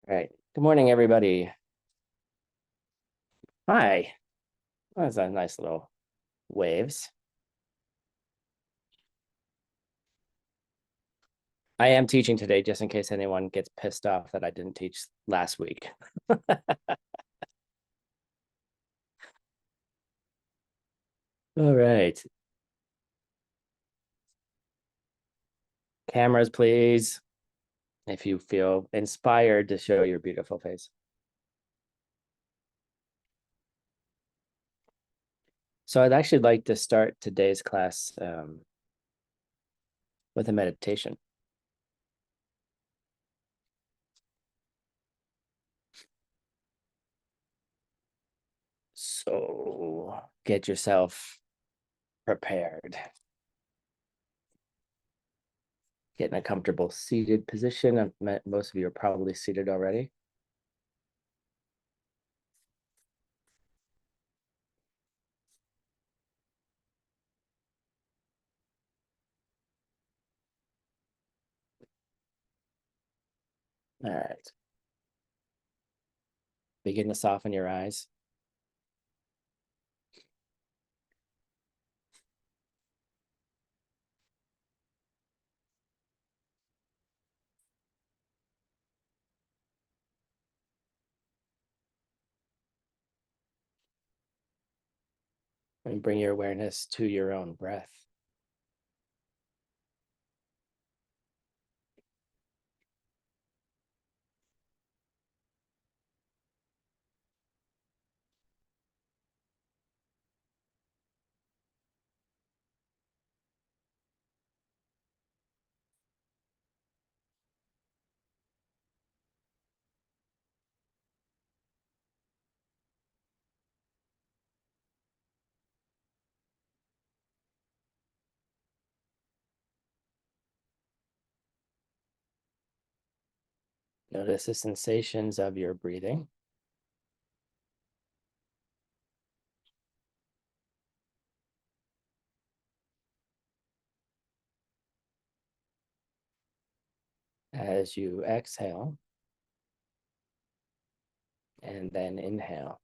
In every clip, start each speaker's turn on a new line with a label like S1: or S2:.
S1: All right. Good morning, everybody. Hi. That's a nice little waves. I am teaching today just in case anyone gets pissed off that I didn't teach last week. All right. Cameras, please, if you feel inspired to show your beautiful face. So I'd actually like to start today's class with a meditation. So get yourself prepared. Get in a comfortable seated position. Most of you are probably seated already. All right. Begin to soften your eyes. And bring your awareness to your own breath. Notice the sensations of your breathing. As you exhale and then inhale.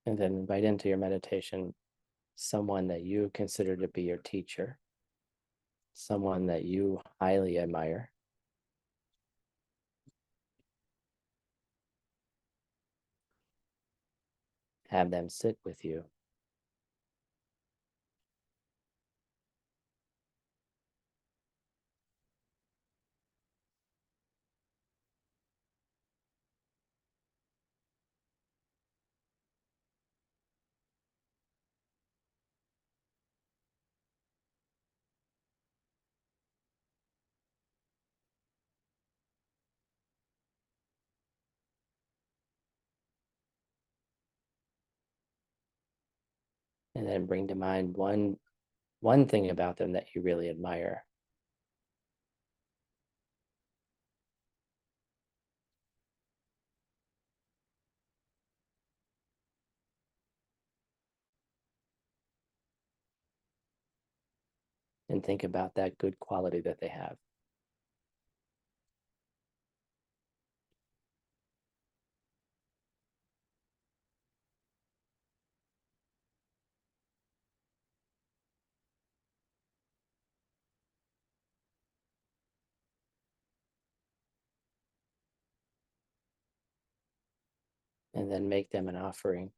S1: And then invite into your meditation someone that you consider to be your teacher, someone that you highly admire. Have them sit with you. And then bring to mind one one thing about them that you really admire. And think about that good quality that they have. And then make them an offering.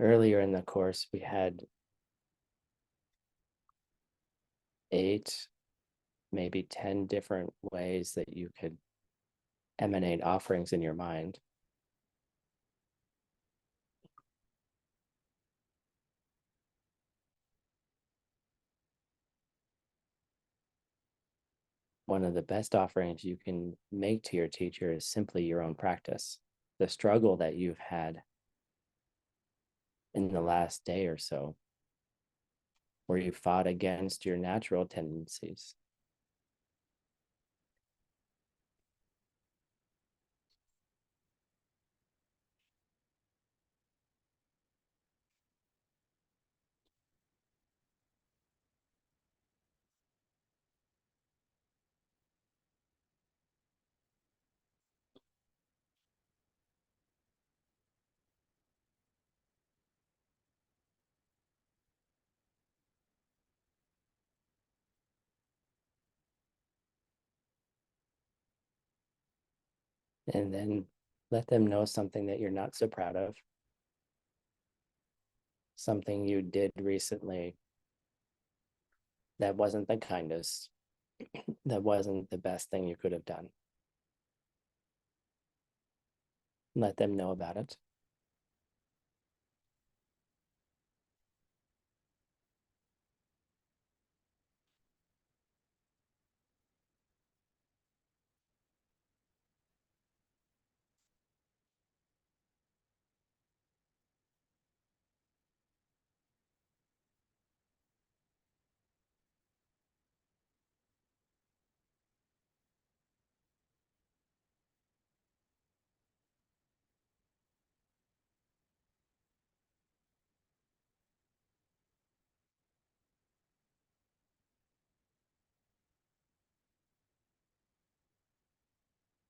S1: Earlier in the course, we had 8, maybe 10 different ways that you could emanate offerings in your mind. One of the best offerings you can make to your teacher is simply your own practice. The struggle that you've had in the last day or so, where you fought against your natural tendencies. And then let them know something that you're not so proud of, something you did recently that wasn't the kindest, that wasn't the best thing you could have done. Let them know about it.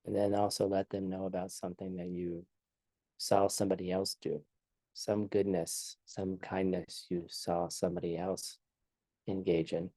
S1: And then also let them know about something that you saw somebody else do, some goodness, some kindness you saw somebody else engage in.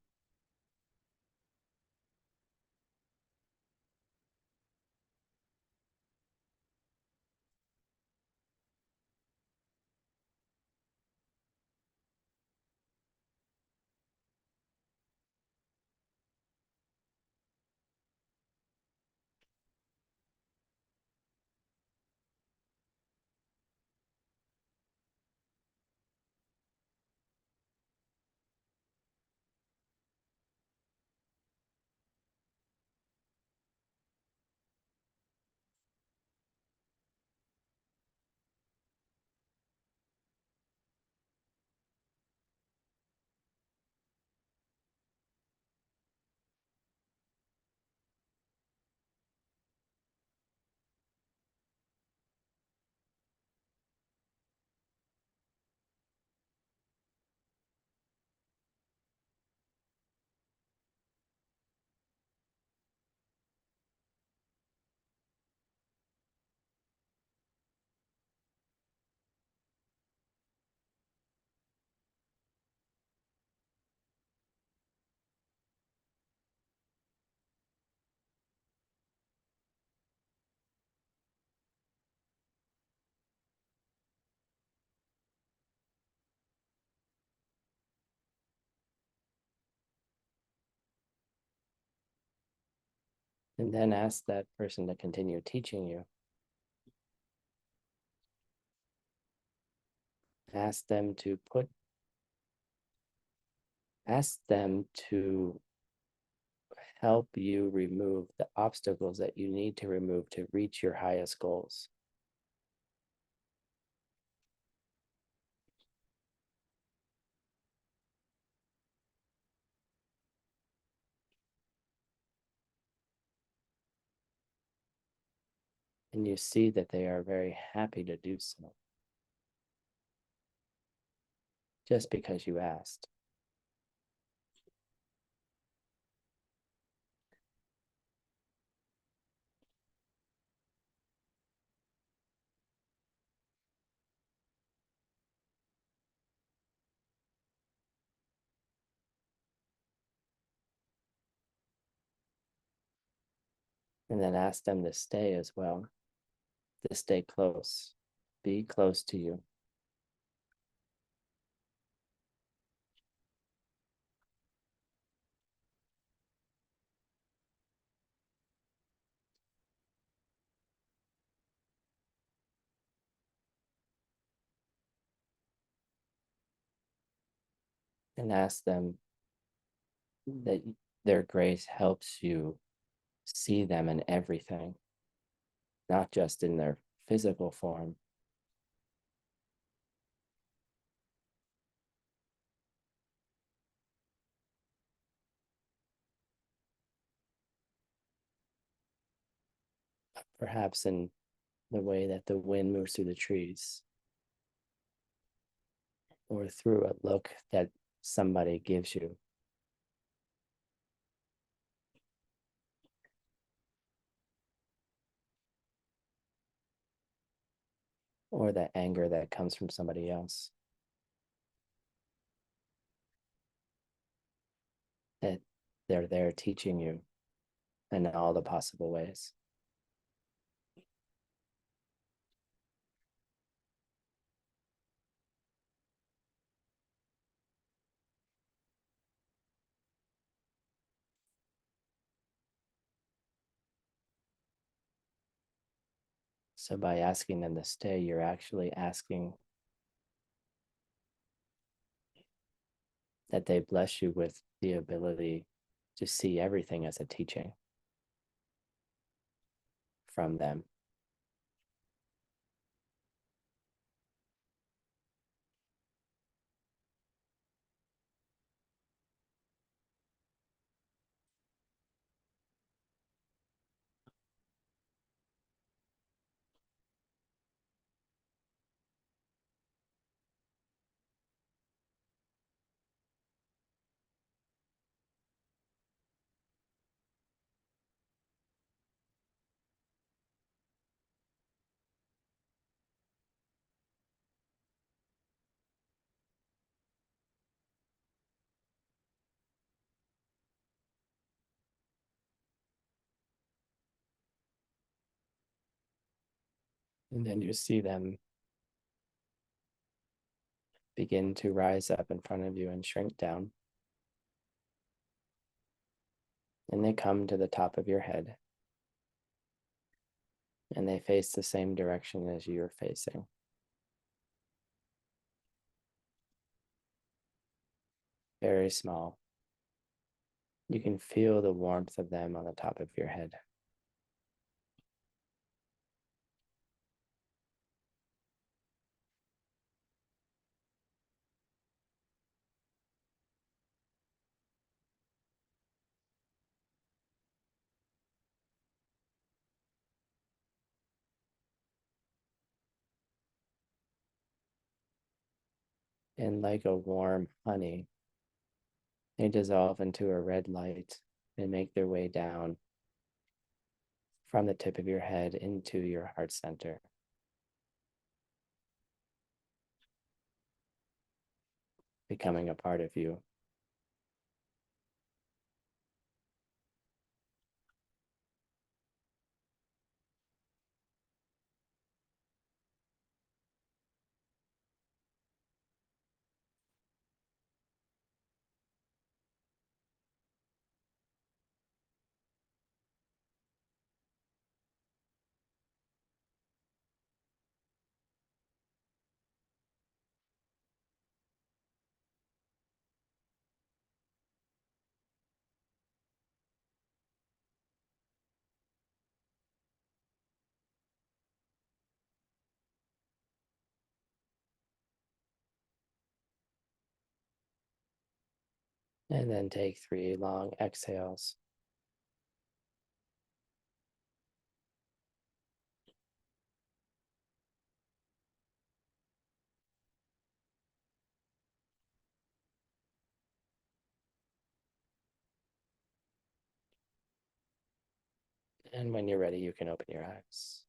S1: And then ask that person to continue teaching you. Ask them to help you remove the obstacles that you need to remove to reach your highest goals. And you see that they are very happy to do so, just because you asked. And then ask them to stay as well, to stay close, be close to you. And ask them that their grace helps you see them in everything, not just in their physical form. Perhaps in the way that the wind moves through the trees, or through a look that somebody gives you, or the anger that comes from somebody else, that they're there teaching you in all the possible ways. So by asking them to stay, you're actually asking that they bless you with the ability to see everything as a teaching from them. And then you see them begin to rise up in front of you and shrink down. And they come to the top of your head. And they face the same direction as you're facing. Very small. You can feel the warmth of them on the top of your head. And like a warm honey, they dissolve into a red light and make their way down from the tip of your head into your heart center, becoming a part of you. And then take 3 long exhales. And when you're ready, you can open your eyes.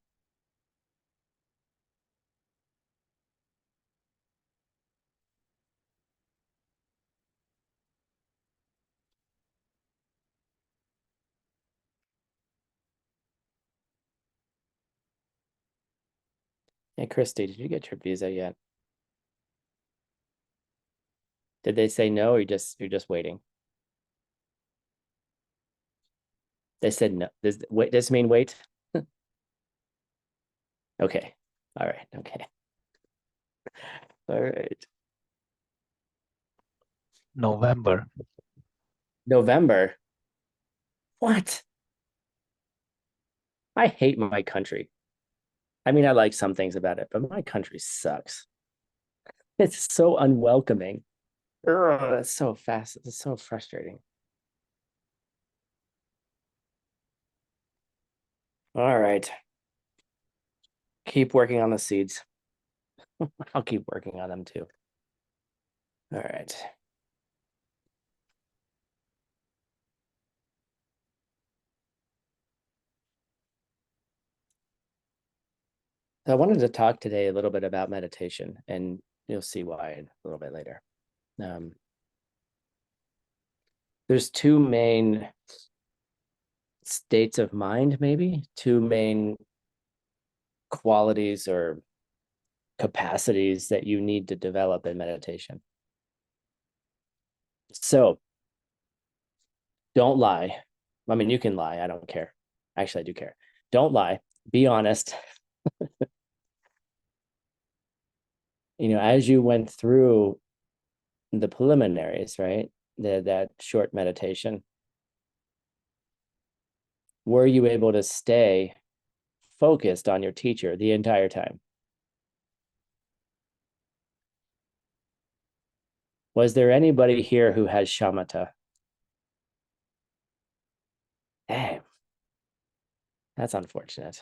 S1: Hey, Christy, did you get your visa yet? Did they say no, or you're just waiting? They said no. Does this mean wait? Okay. All right. Okay. All right.
S2: November.
S1: November. What? I hate my country. I mean, I like some things about it, but my country sucks. It's so unwelcoming. Ugh, it's so fast. It's so frustrating. All right. Keep working on the seeds. I'll keep working on them too. All right. So I wanted to talk today a little bit about meditation, and you'll see why a little bit later. Um, there's two main states of mind, maybe two main qualities or capacities that you need to develop in meditation. So don't lie. I mean, you can lie. I don't care. Actually, I do care. Don't lie. Be honest. As you went through the preliminaries, right? That short meditation, were you able to stay focused on your teacher the entire time? Was there anybody here who has shamatha? Damn, that's unfortunate.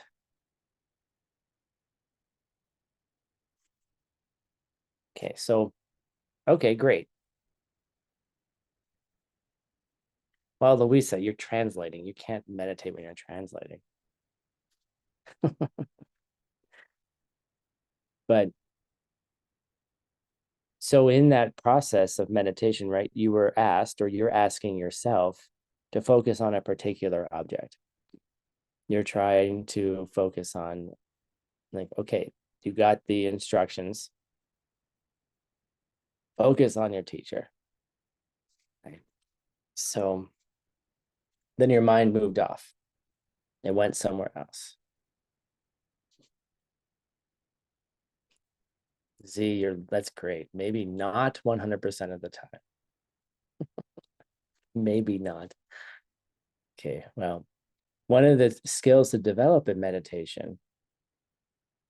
S1: Okay, so, okay, great. Well, Louisa, you're translating. You can't meditate when you're translating. But so in that process of meditation, right, you were asked, or you're asking yourself to focus on a particular object. You're trying to focus on, like, okay, you got the instructions. Focus on your teacher. Right? So then your mind moved off. It went somewhere else. Z, that's great. Maybe not 100% of the time. Maybe not. Okay, well, one of the skills to develop in meditation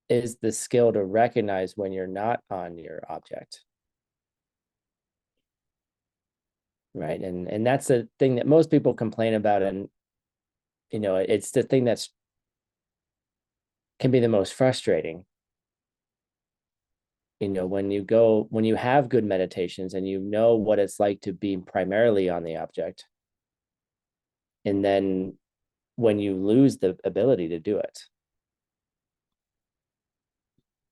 S1: is the skill to recognize when you're not on your object. Right. And that's the thing that most people complain about. And, it's the thing that's can be the most frustrating. When you have good meditations and you know what it's like to be primarily on the object, and then when you lose the ability to do it,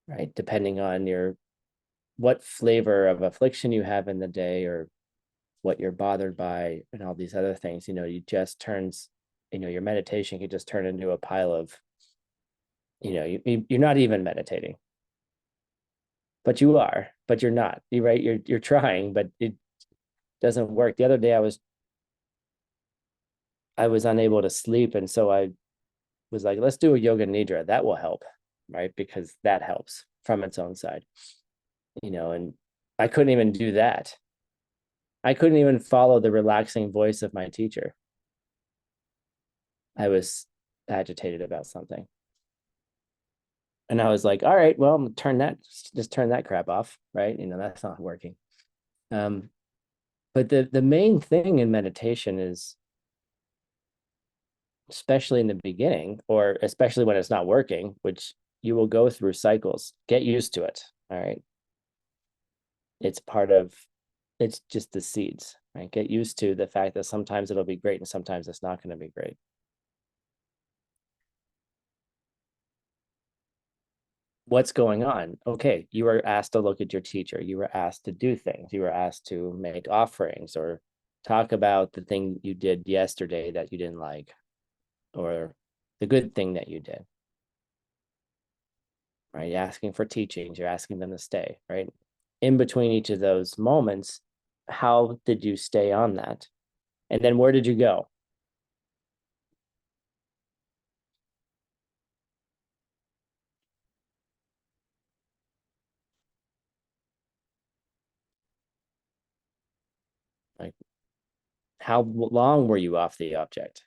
S1: right, depending on what flavor of affliction you have in the day, or what you're bothered by, and all these other things, you just turns, your meditation can just turn into a pile of, you're not even meditating, but you are, but you're not. You're right. You're trying, but it doesn't work. The other day I was unable to sleep, and so I was like, let's do a yoga nidra. That will help, right? Because that helps from its own side, and I couldn't even do that. I couldn't even follow the relaxing voice of my teacher. I was agitated about something. And I was like, all right, well, just turn that crap off, right? That's not working. But the main thing in meditation is, especially in the beginning, or especially when it's not working, which you will go through cycles, get used to it. All right. It's just the seeds, right? Get used to the fact that sometimes it'll be great and sometimes it's not going to be great. what's going on? Okay, you were asked to look at your teacher. You were asked to do things. You were asked to make offerings or talk about the thing you did yesterday that you didn't like, or the good thing that you did, right? You're asking for teachings, you're asking them to stay, right? In between each of those moments, how did you stay on that? And then where did you go? Like, how long were you off the object?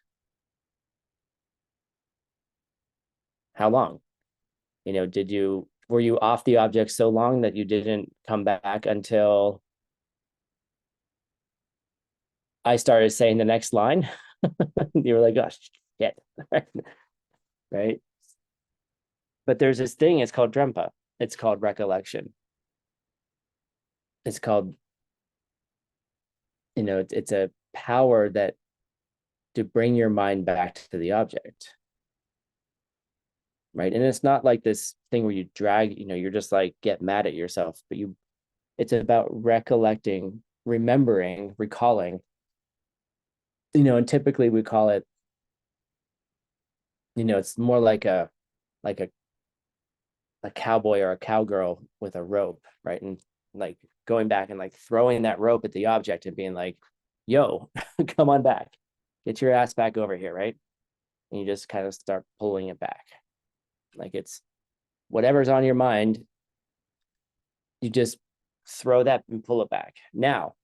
S1: How long? Were you off the object so long that you didn't come back until I started saying the next line? You were like, gosh, shit. Right? But there's this thing, it's called drempa. It's called recollection. It's called, it's a power that to bring your mind back to the object. Right. And it's not like this thing where you drag, you're just like get mad at yourself, but it's about recollecting, remembering, recalling, and typically we call it, it's more like a cowboy or a cowgirl with a rope, right? And like going back and like throwing that rope at the object and being like, yo, come on back, get your ass back over here, right? And you just kind of start pulling it back. Like it's whatever's on your mind, you just throw that and pull it back. Now,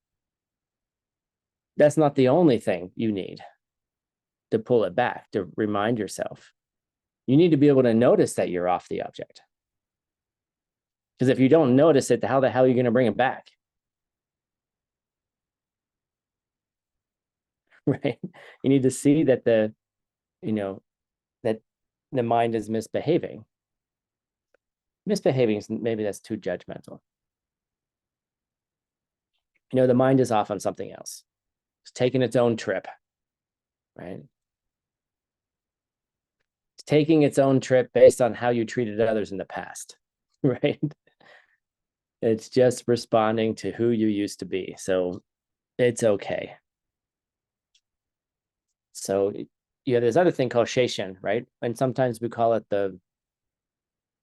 S1: that's not the only thing you need to pull it back, to remind yourself. You need to be able to notice that you're off the object. Because if you don't notice it, how the hell are you going to bring it back? Right? You need to see that that the mind is misbehaving. Misbehaving, maybe that's too judgmental. The mind is off on something else. It's taking its own trip, right? It's taking its own trip based on how you treated others in the past, right? It's just responding to who you used to be. So it's okay. So there's other thing called Geshe, right? And sometimes we call it the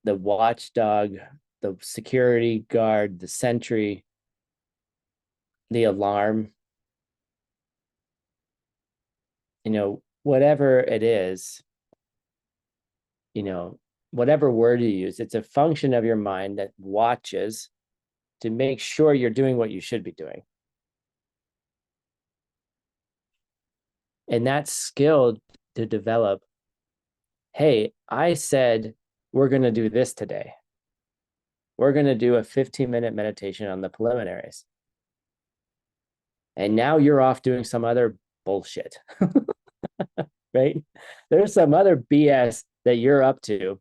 S1: watchdog, the security guard, the sentry, the alarm, whatever it is, whatever word you use, it's a function of your mind that watches to make sure you're doing what you should be doing. And that skill to develop, hey, I said we're going to do this today. We're going to do a 15-minute meditation on the preliminaries. And now you're off doing some other bullshit, right? There's some other BS that you're up to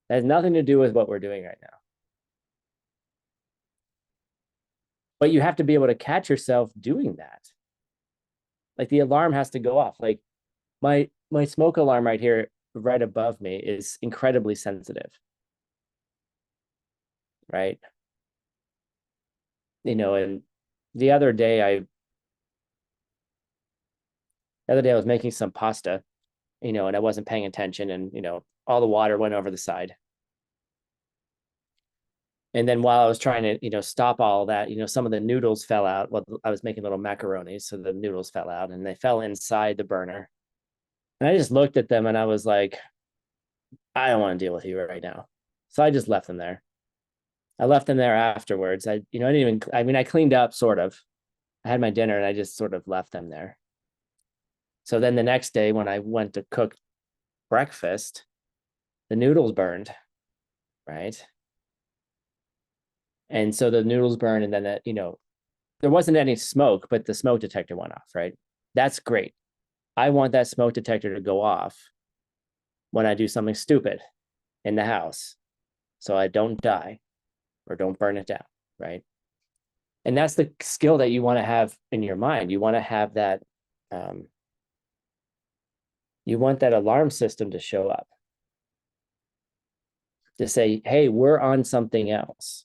S1: that has nothing to do with what we're doing right now. But you have to be able to catch yourself doing that. Like the alarm has to go off. Like my smoke alarm right here, right above me, is incredibly sensitive, right? And the other day I was making some pasta, and I wasn't paying attention, and all the water went over the side. And then while I was trying to, stop all that, some of the noodles fell out. Well, I was making little macaronis, so the noodles fell out and they fell inside the burner. And I just looked at them and I was like, I don't want to deal with you right now. So I just left them there. I left them there afterwards. I didn't even, I cleaned up sort of. I had my dinner and I just sort of left them there. So then the next day when I went to cook breakfast, the noodles burned, right? And so the noodles burned, and then there wasn't any smoke, but the smoke detector went off, right? That's great. I want that smoke detector to go off when I do something stupid in the house so I don't die or don't burn it down, right? And that's the skill that you want to have in your mind. You want to have that, you want that alarm system to show up. to say, hey, we're on something else.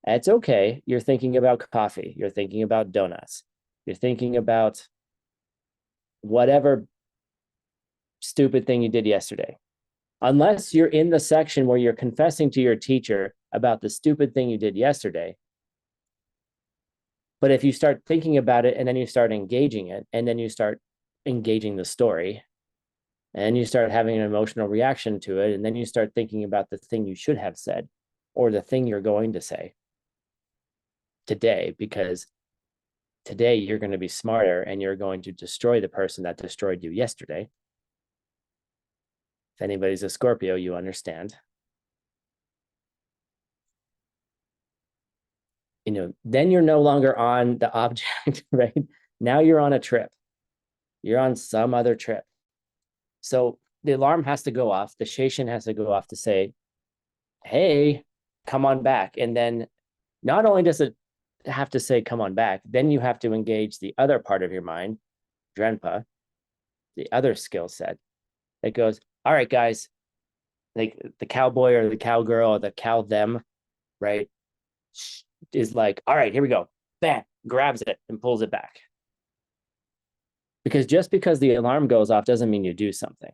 S1: It's okay. You're thinking about coffee. You're thinking about donuts. You're thinking about whatever stupid thing you did yesterday. Unless you're in the section where you're confessing to your teacher about the stupid thing you did yesterday. But if you start thinking about it and then you start engaging it, and then you start engaging the story, and you start having an emotional reaction to it, and then you start thinking about the thing you should have said or the thing you're going to say today, because today you're going to be smarter and you're going to destroy the person that destroyed you yesterday. If anybody's a Scorpio, you understand. Then you're no longer on the object, right? Now you're on a trip. You're on some other trip. So the alarm has to go off. The Sheshin has to go off to say, hey, come on back. And then not only does it have to say, come on back, then you have to engage the other part of your mind, Drenpa, the other skill set that goes, all right, guys, like the cowboy or the cowgirl or the cow them, right? Is like, all right, here we go. Bam, grabs it and pulls it back. Because just because the alarm goes off doesn't mean you do something.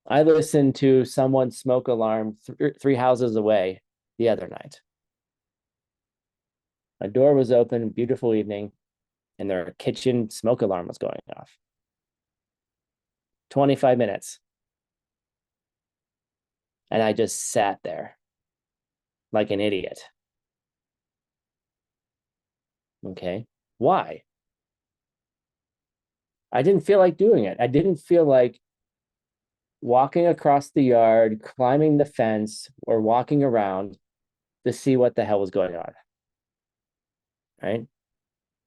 S1: I listened to someone's smoke alarm three houses away the other night. A door was open, beautiful evening, and their kitchen smoke alarm was going off. 25 minutes. And I just sat there like an idiot. Okay. Why? I didn't feel like doing it. I didn't feel like walking across the yard, climbing the fence, or walking around to see what the hell was going on. Right?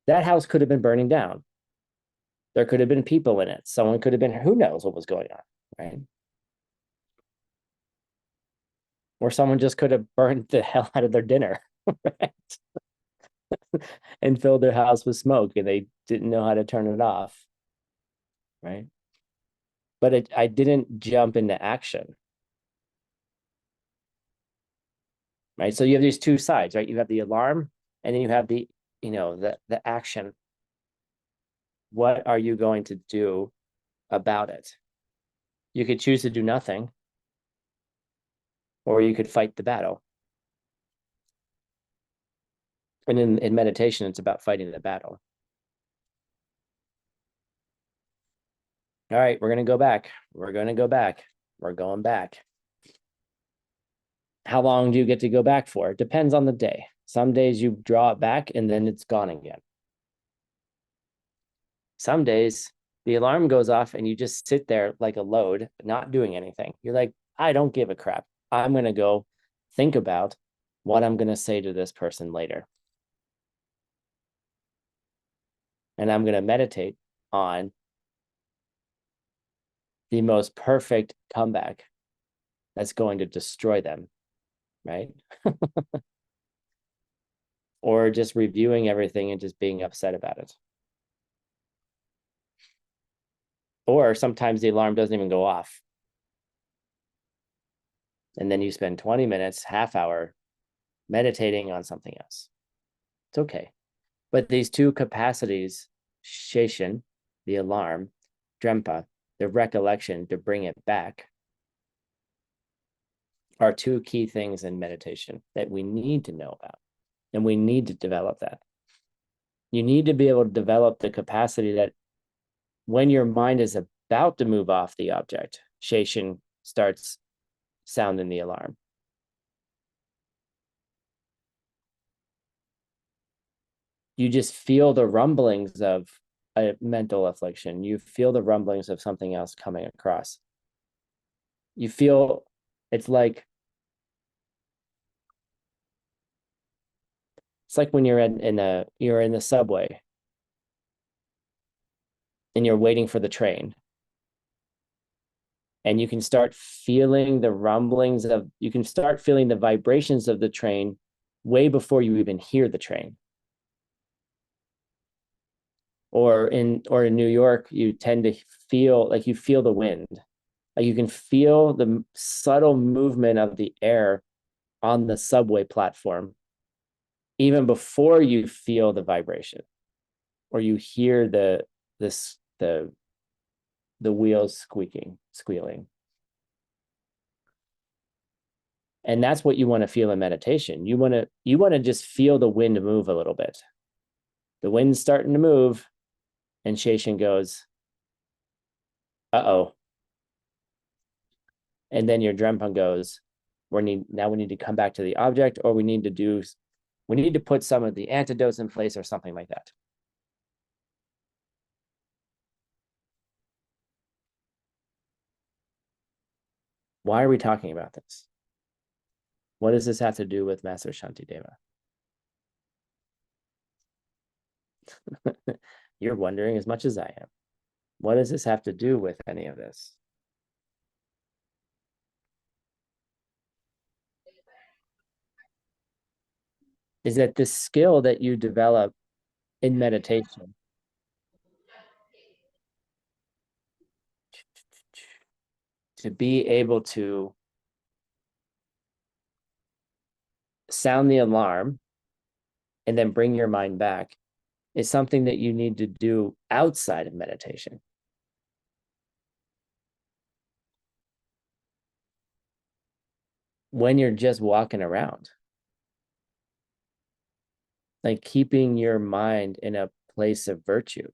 S1: That house could have been burning down. There could have been people in it. Someone could have been, who knows what was going on, right? Or someone just could have burned the hell out of their dinner, right? And filled their house with smoke and they didn't know how to turn it off, right? But I didn't jump into action, right? So you have these two sides, right? You have the alarm and then you have the action. What are you going to do about it? You could choose to do nothing, or you could fight the battle. And in meditation, it's about fighting the battle. All right, we're going to go back. We're going to go back. We're going back. How long do you get to go back for? It depends on the day. Some days you draw it back and then it's gone again. Some days the alarm goes off and you just sit there like a load, not doing anything. You're like, I don't give a crap. I'm going to go think about what I'm going to say to this person later. And I'm going to meditate on the most perfect comeback that's going to destroy them, right? Or just reviewing everything and just being upset about it. Or sometimes the alarm doesn't even go off. And then you spend 20 minutes, half hour meditating on something else. It's okay. But these two capacities, Sheshin, the alarm, Drempa, the recollection to bring it back, are two key things in meditation that we need to know about. And we need to develop that. You need to be able to develop the capacity that when your mind is about to move off the object, Sheshin starts sounding the alarm. You just feel the rumblings of a mental affliction. You feel the rumblings of something else coming across. You feel it's like when you're you're in the subway and you're waiting for the train. And you can start feeling the rumblings you can start feeling the vibrations of the train way before you even hear the train. Or in New York, you tend to feel like you feel the wind. Like you can feel the subtle movement of the air on the subway platform even before you feel the vibration or you hear the wheels squealing. And that's what you want to feel in meditation. You want to just feel the wind move a little bit. The wind's starting to move, and Sheshan goes, uh-oh. And then your Drempa goes, now we need to come back to the object, or we need to put some of the antidotes in place or something like that. Why are we talking about this? What does this have to do with Master Shantideva? You're wondering as much as I am. What does this have to do with any of this? Is that this skill that you develop in meditation to be able to sound the alarm and then bring your mind back is something that you need to do outside of meditation. When you're just walking around, like keeping your mind in a place of virtue,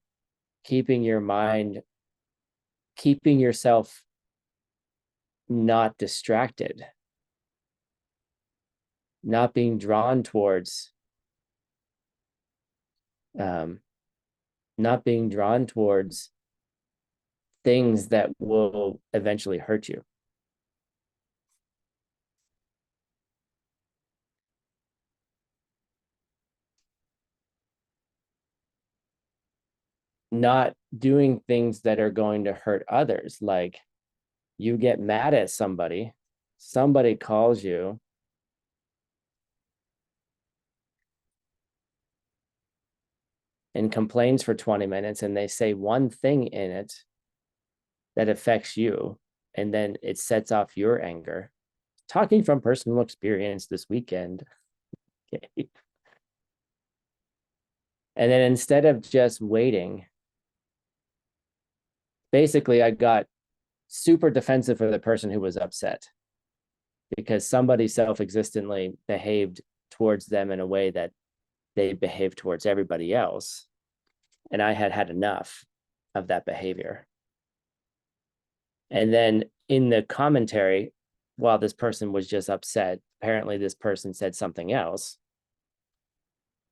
S1: keeping yourself not distracted, not being drawn towards things that will eventually hurt you. Not doing things that are going to hurt others. Like you get mad at somebody calls you and complains for 20 minutes and they say one thing in it that affects you, and then it sets off your anger. Talking from personal experience this weekend. Okay. And then instead of just waiting, basically I got super defensive for the person who was upset because somebody self-existently behaved towards them in a way that they behaved towards everybody else. And I had had enough of that behavior. And then in the commentary, while this person was just upset, apparently this person said something else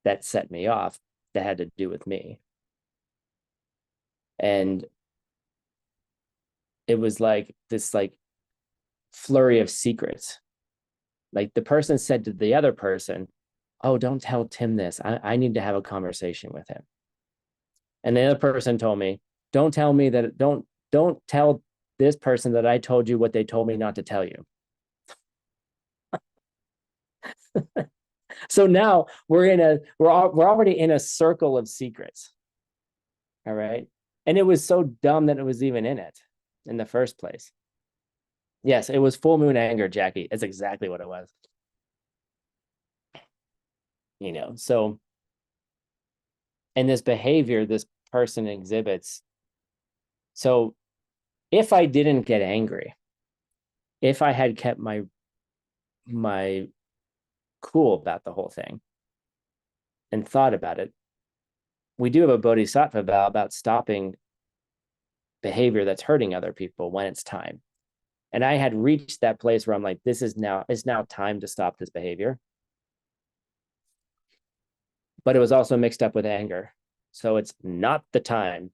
S1: that set me off that had to do with me. And it was like this flurry of secrets. Like the person said to the other person, oh, don't tell Tim this. I need to have a conversation with him. And the other person told me, don't tell this person that I told you what they told me not to tell you. So now we're already in a circle of secrets. All right. And it was so dumb that it was even in it in the first place. Yes, it was full moon anger, Jackie. It's exactly what it was. So, and this behavior this person exhibits. So if I didn't get angry, if I had kept my cool about the whole thing and thought about it, we do have a bodhisattva vow about stopping behavior that's hurting other people when it's time. And I had reached that place where I'm like, it's now time to stop this behavior. But it was also mixed up with anger. So it's not the time.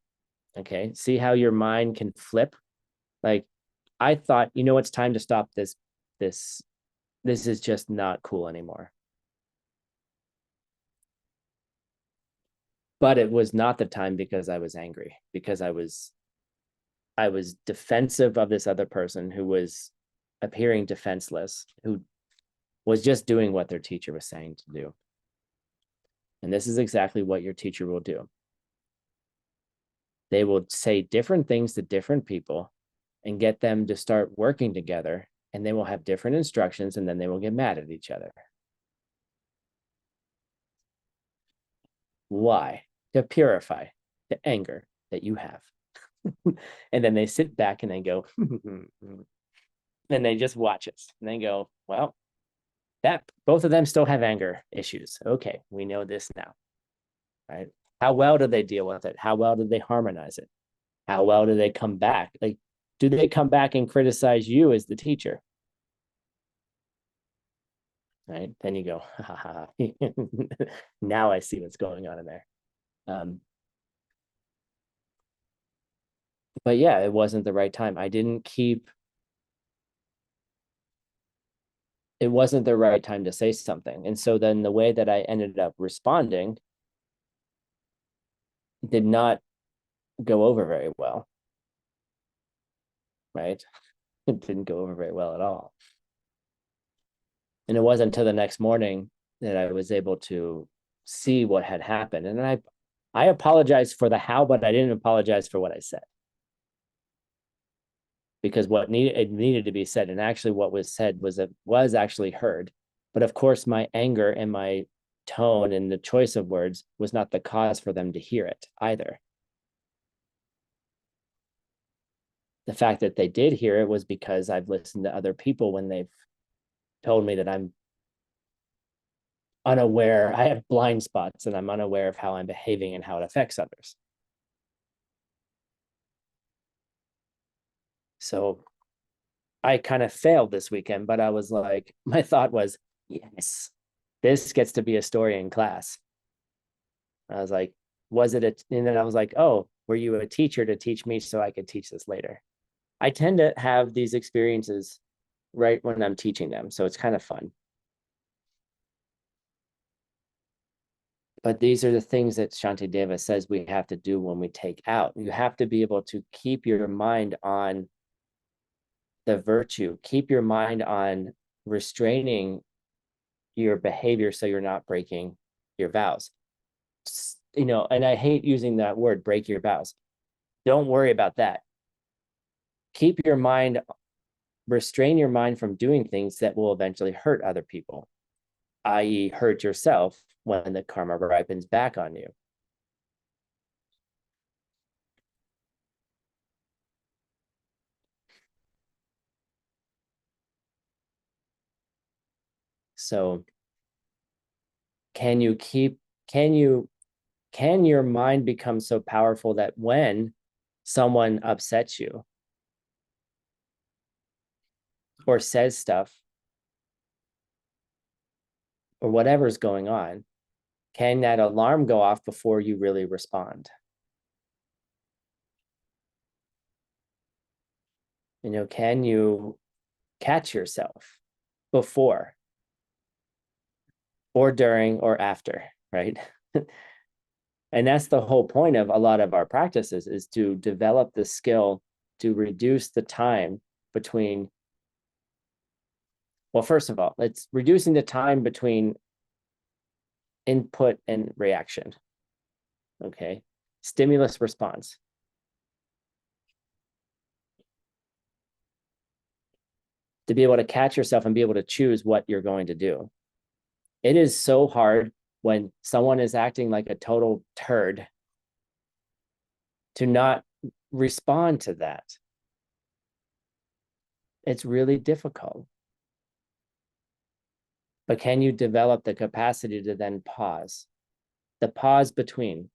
S1: Okay. See how your mind can flip? Like I thought, it's time to stop this. This is just not cool anymore. But it was not the time because I was angry, because I was defensive of this other person who was appearing defenseless, who was just doing what their teacher was saying to do. And this is exactly what your teacher will do. They will say different things to different people, and get them to start working together, and they will have different instructions, and then they will get mad at each other. Why? To purify the anger that you have. And then they sit back and they go, and they just watch us. And they go, well, that both of them still have anger issues. Okay, we know this now, right? How well do they deal with it? How well do they harmonize it? How well do they come back? Like, do they come back and criticize you as the teacher? Right? Then you go, ha, ha, ha. Now I see what's going on in there. But yeah, it wasn't the right time. It wasn't the right time to say something. And so then the way that I ended up responding did not go over very well. Right? It didn't go over very well at all. And it wasn't until the next morning that I was able to see what had happened. And I apologized for the how, but I didn't apologize for what I said. Because it needed to be said, and actually what was said was actually heard. But of course, my anger and my tone and the choice of words was not the cause for them to hear it either. The fact that they did hear it was because I've listened to other people when they've told me that I'm unaware, I have blind spots, and I'm unaware of how I'm behaving and how it affects others. So I kind of failed this weekend, but I was like, my thought was, yes, this gets to be a story in class. I was like, and then I was like, oh, were you a teacher to teach me so I could teach this later? I tend to have these experiences right when I'm teaching them. So it's kind of fun. But these are the things that Shantideva says we have to do when we take out. You have to be able to keep your mind on the virtue, keep your mind on restraining your behavior so you're not breaking your vows. And I hate using that word, break your vows. Don't worry about that. Keep your mind, restrain your mind from doing things that will eventually hurt other people, i.e., hurt yourself when the karma ripens back on you. So can your mind become so powerful that when someone upsets you or says stuff or whatever's going on, can that alarm go off before you really respond? Can you catch yourself before or during or after, right? And that's the whole point of a lot of our practices, is to develop the skill to reduce the time between, well, first of all, it's reducing the time between input and reaction. Okay. Stimulus response. To be able to catch yourself and be able to choose what you're going to do. It is so hard when someone is acting like a total turd to not respond to that. It's really difficult. But can you develop the capacity to then pause? The pause between.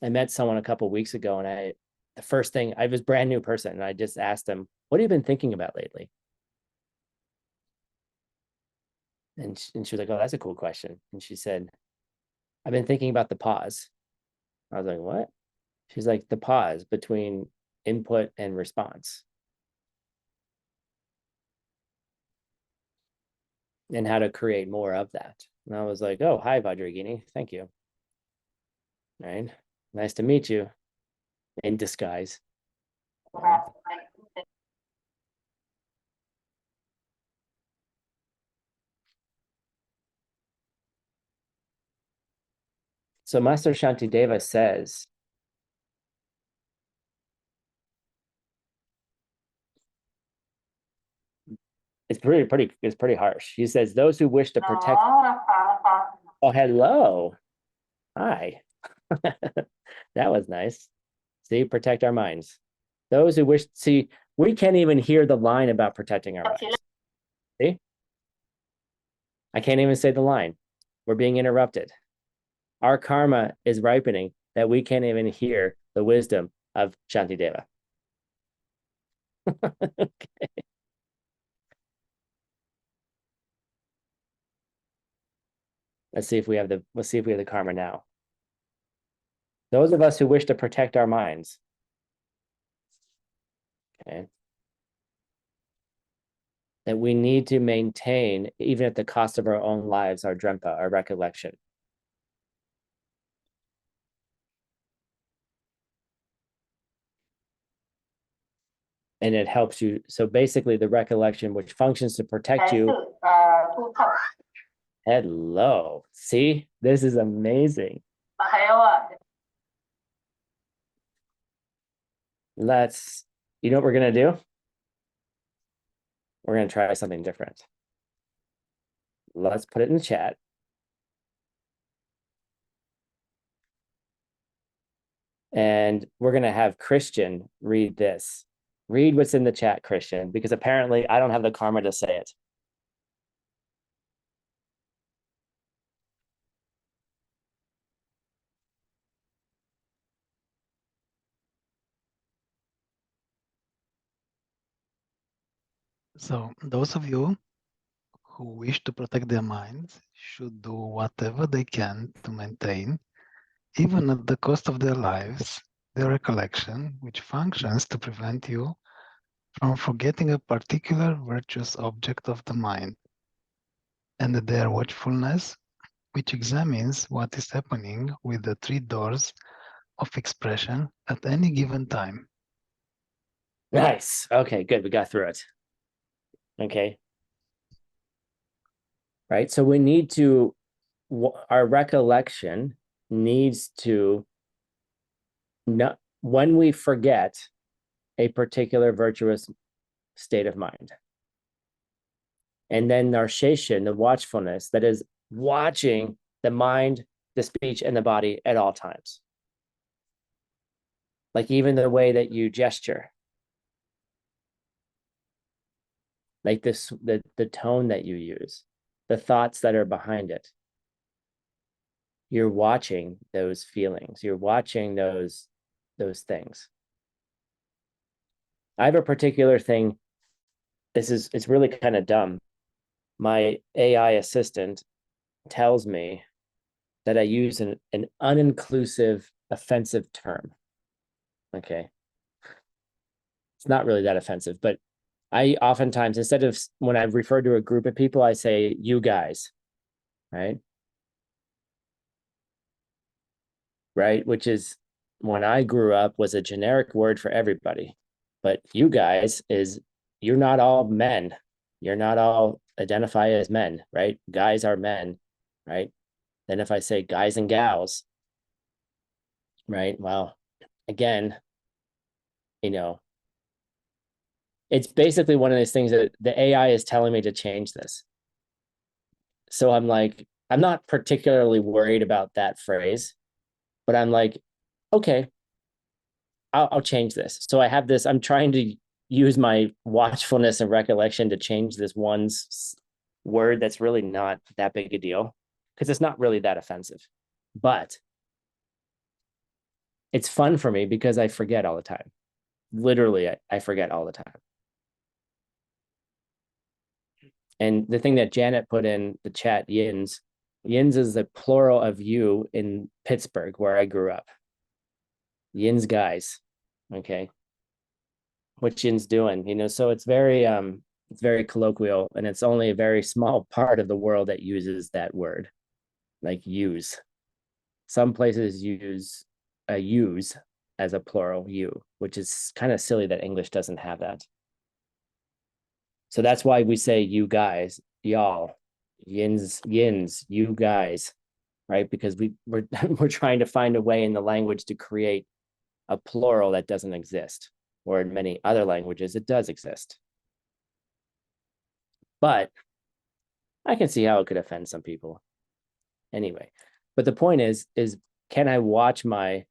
S1: I met someone a couple of weeks ago, and the first thing, I was a brand new person, and I just asked them, what have you been thinking about lately? And she was like, oh, that's a cool question. And she said, I've been thinking about the pause. I was like, what? She's like, the pause between input and response, and how to create more of that. And I was like, oh, hi, Vajragini. Thank you. All right. Nice to meet you in disguise. So Master Shantideva says It's pretty harsh. He says, those who wish to protect. Oh, hello. Hi. That was nice. See, protect our minds. Those who wish, see, we can't even hear the line about protecting our minds. See? I can't even say the line. We're being interrupted. Our karma is ripening that we can't even hear the wisdom of Shantideva. Okay. Let's see if we have the karma now. Those of us who wish to protect our minds. Okay. That we need to maintain, even at the cost of our own lives, our drempa, our recollection. And it helps you. So basically the recollection, which functions to protect you. Hello. See, this is amazing. You know what we're going to do? We're going to try something different. Let's put it in the chat. And we're going to have Christian read this. Read what's in the chat, Christian, because apparently I don't have the karma to say it.
S2: So those of you who wish to protect their minds should do whatever they can to maintain, even at the cost of their lives, their recollection, which functions to prevent you from forgetting a particular virtuous object of the mind, and their watchfulness, which examines what is happening with the three doors of expression at any given time.
S1: Nice. Okay, good. We got through it. Okay. Right. So we need to, our recollection needs to, not, when we forget a particular virtuous state of mind. And then our sheshin, the watchfulness, that is watching the mind, the speech, and the body at all times. Like even the way that you gesture. Like this, the tone that you use, the thoughts that are behind it. You're watching those feelings. You're watching those things. I have a particular thing. It's really kind of dumb. My AI assistant tells me that I use an uninclusive, offensive term. Okay. It's not really that offensive, but I oftentimes, instead of when I refer to a group of people, I say, you guys, right? Right? Which is, when I grew up, was a generic word for everybody. But you guys is, you're not all men. You're not all identify as men, right? Guys are men, right? Then if I say guys and gals, right? Well, again, you know, it's basically one of those things that the AI is telling me to change this. So I'm like, I'm not particularly worried about that phrase, but I'm like, okay, I'll change this. So I have this, I'm trying to use my watchfulness and recollection to change this one word that's really not that big a deal, because it's not really that offensive. But it's fun for me because I forget all the time. Literally, I forget all the time. And the thing that Janet put in the chat, yins is the plural of you in Pittsburgh, where I grew up. Yins guys. Okay. What Yin's doing, you know, so it's very colloquial, and it's only a very small part of the world that uses that word, like use. Some places use use as a plural, you, which is kind of silly that English doesn't have that. So that's why we say you guys, y'all, yins, you guys, right? Because we're we're trying to find a way in the language to create a plural that doesn't exist, or in many other languages it does exist. But I can see how it could offend some people. Anyway, but the point is can I watch my,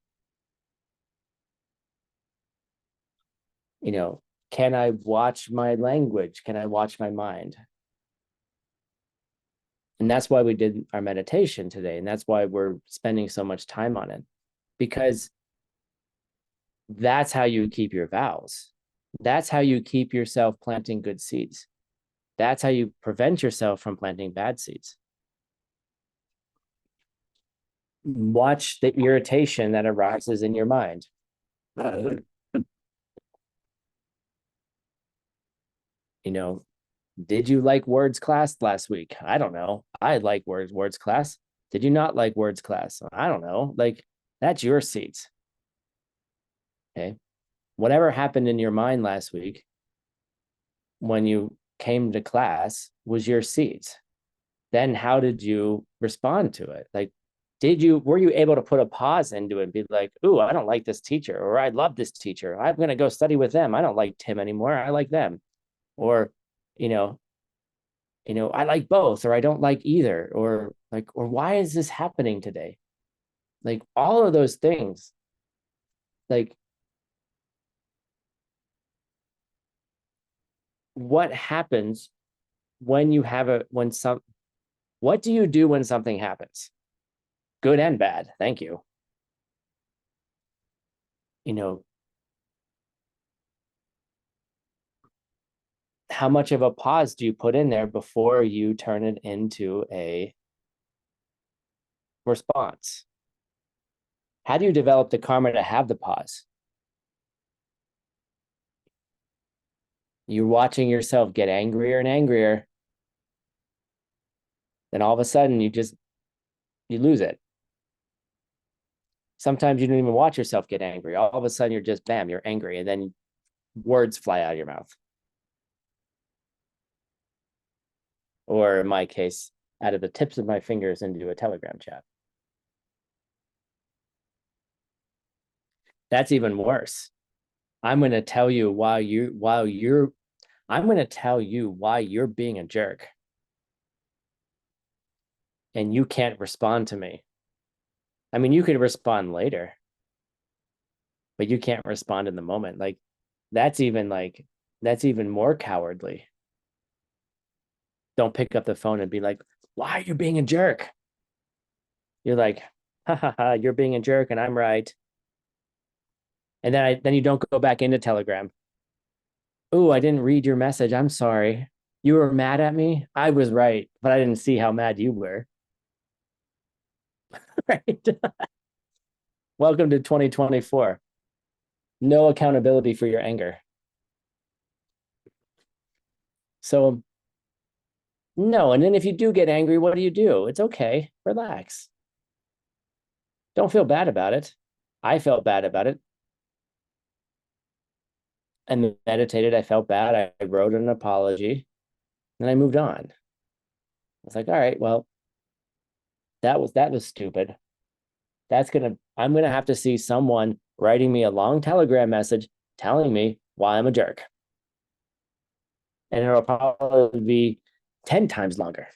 S1: can I watch my language? Can I watch my mind? And that's why we did our meditation today. And that's why we're spending so much time on it, because that's how you keep your vows. That's how you keep yourself planting good seeds. That's how you prevent yourself from planting bad seeds. Watch the irritation that arises in your mind. Did you like words class last week? I don't know. I like words class. Did you not like words class? I don't know. Like, that's your seeds. Okay. Whatever happened in your mind last week when you came to class was your seeds. Then how did you respond to it? Like, were you able to put a pause into it and be like, ooh, I don't like this teacher, or I love this teacher. I'm going to go study with them. I don't like Tim anymore. I like them. Or, you know, I like both, or I don't like either, or why is this happening today? Like, all of those things, like, what happens when you have what do you do when something happens? Good and bad. Thank you. How much of a pause do you put in there before you turn it into a response? How do you develop the karma to have the pause? You're watching yourself get angrier and angrier. Then all of a sudden you lose it. Sometimes you don't even watch yourself get angry. All of a sudden you're just, bam, you're angry. And then words fly out of your mouth. Or in my case, out of the tips of my fingers into a Telegram chat. That's even worse. I'm going to tell you why you're being a jerk. And you can't respond to me. I mean, you could respond later, but you can't respond in the moment. Like, that's even more cowardly. Don't pick up the phone and be like, why are you being a jerk? You're like, ha ha ha, you're being a jerk and I'm right. And then you don't go back into Telegram. Oh, I didn't read your message. I'm sorry. You were mad at me. I was right, but I didn't see how mad you were. Right. Welcome to 2024. No accountability for your anger. So, no. And then if you do get angry, what do? It's okay. Relax. Don't feel bad about it. I felt bad about it. I meditated. I felt bad. I wrote an apology and I moved on. I was like, all right, well, that was stupid. I'm going to have to see someone writing me a long Telegram message telling me why I'm a jerk. And it'll probably be 10 times longer.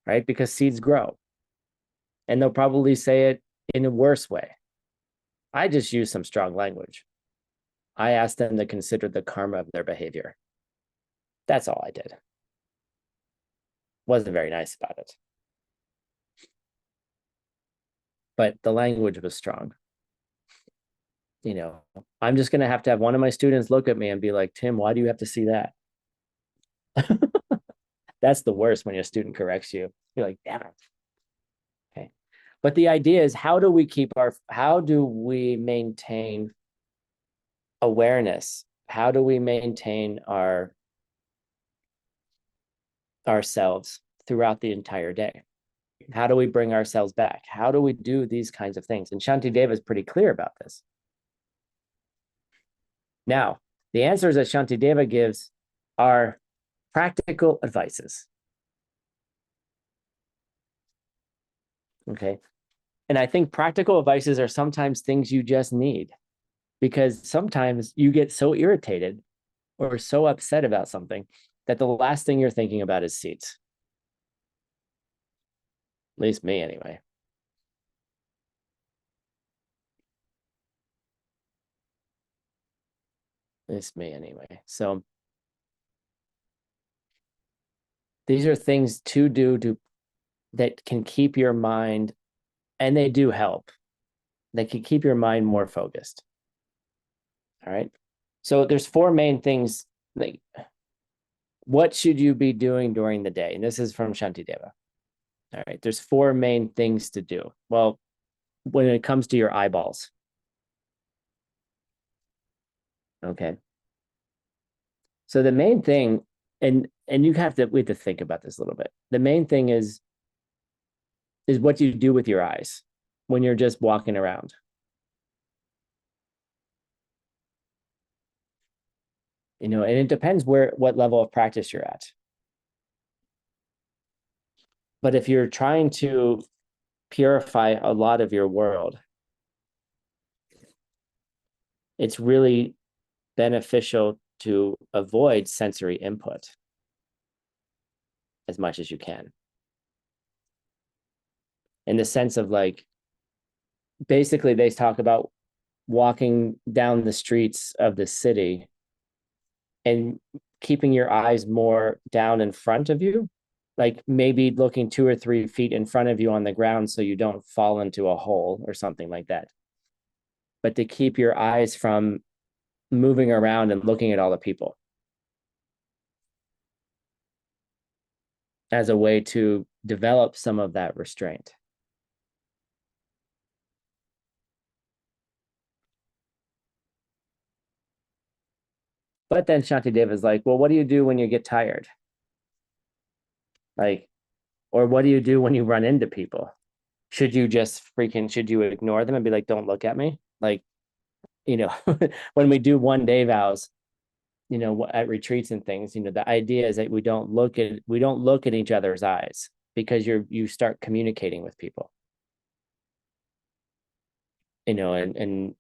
S1: Right? Because seeds grow. And they'll probably say it in a worse way. I just use some strong language. I asked them to consider the karma of their behavior. That's all I did. Wasn't very nice about it. But the language was strong. I'm just going to have one of my students look at me and be like, Tim, why do you have to see that? That's the worst when your student corrects you. You're like, damn it. Okay. But the idea is, how do we maintain awareness? How do we maintain ourselves throughout the entire day? How do we bring ourselves back? How do we do these kinds of things? And Shantideva is pretty clear about this. Now, the answers that Shantideva gives are practical advices. Okay. And I think practical advices are sometimes things you just need, because sometimes you get so irritated or so upset about something that the last thing you're thinking about is seats. At least me, anyway. At least me, anyway. So these are things to do that can keep your mind, and they do help. They can keep your mind more focused. All right. So there's four main things. Like, what should you be doing during the day? And this is from Shantideva. All right. There's four main things to do. Well, when it comes to your eyeballs. Okay. So the main thing, and we have to think about this a little bit. The main thing is what you do with your eyes when you're just walking around. And it depends what level of practice you're at. But if you're trying to purify a lot of your world, it's really beneficial to avoid sensory input as much as you can. In the sense of like, basically they talk about walking down the streets of the city and keeping your eyes more down in front of you, like maybe looking 2 or 3 feet in front of you on the ground so you don't fall into a hole or something like that. But to keep your eyes from moving around and looking at all the people as a way to develop some of that restraint. But then Shantideva is like, well, what do you do when you get tired? Like, or what do you do when you run into people? Should you ignore them and be like, don't look at me? Like, when we do 1 day vows, at retreats and things, the idea is that we don't look at each other's eyes, because you start communicating with people, and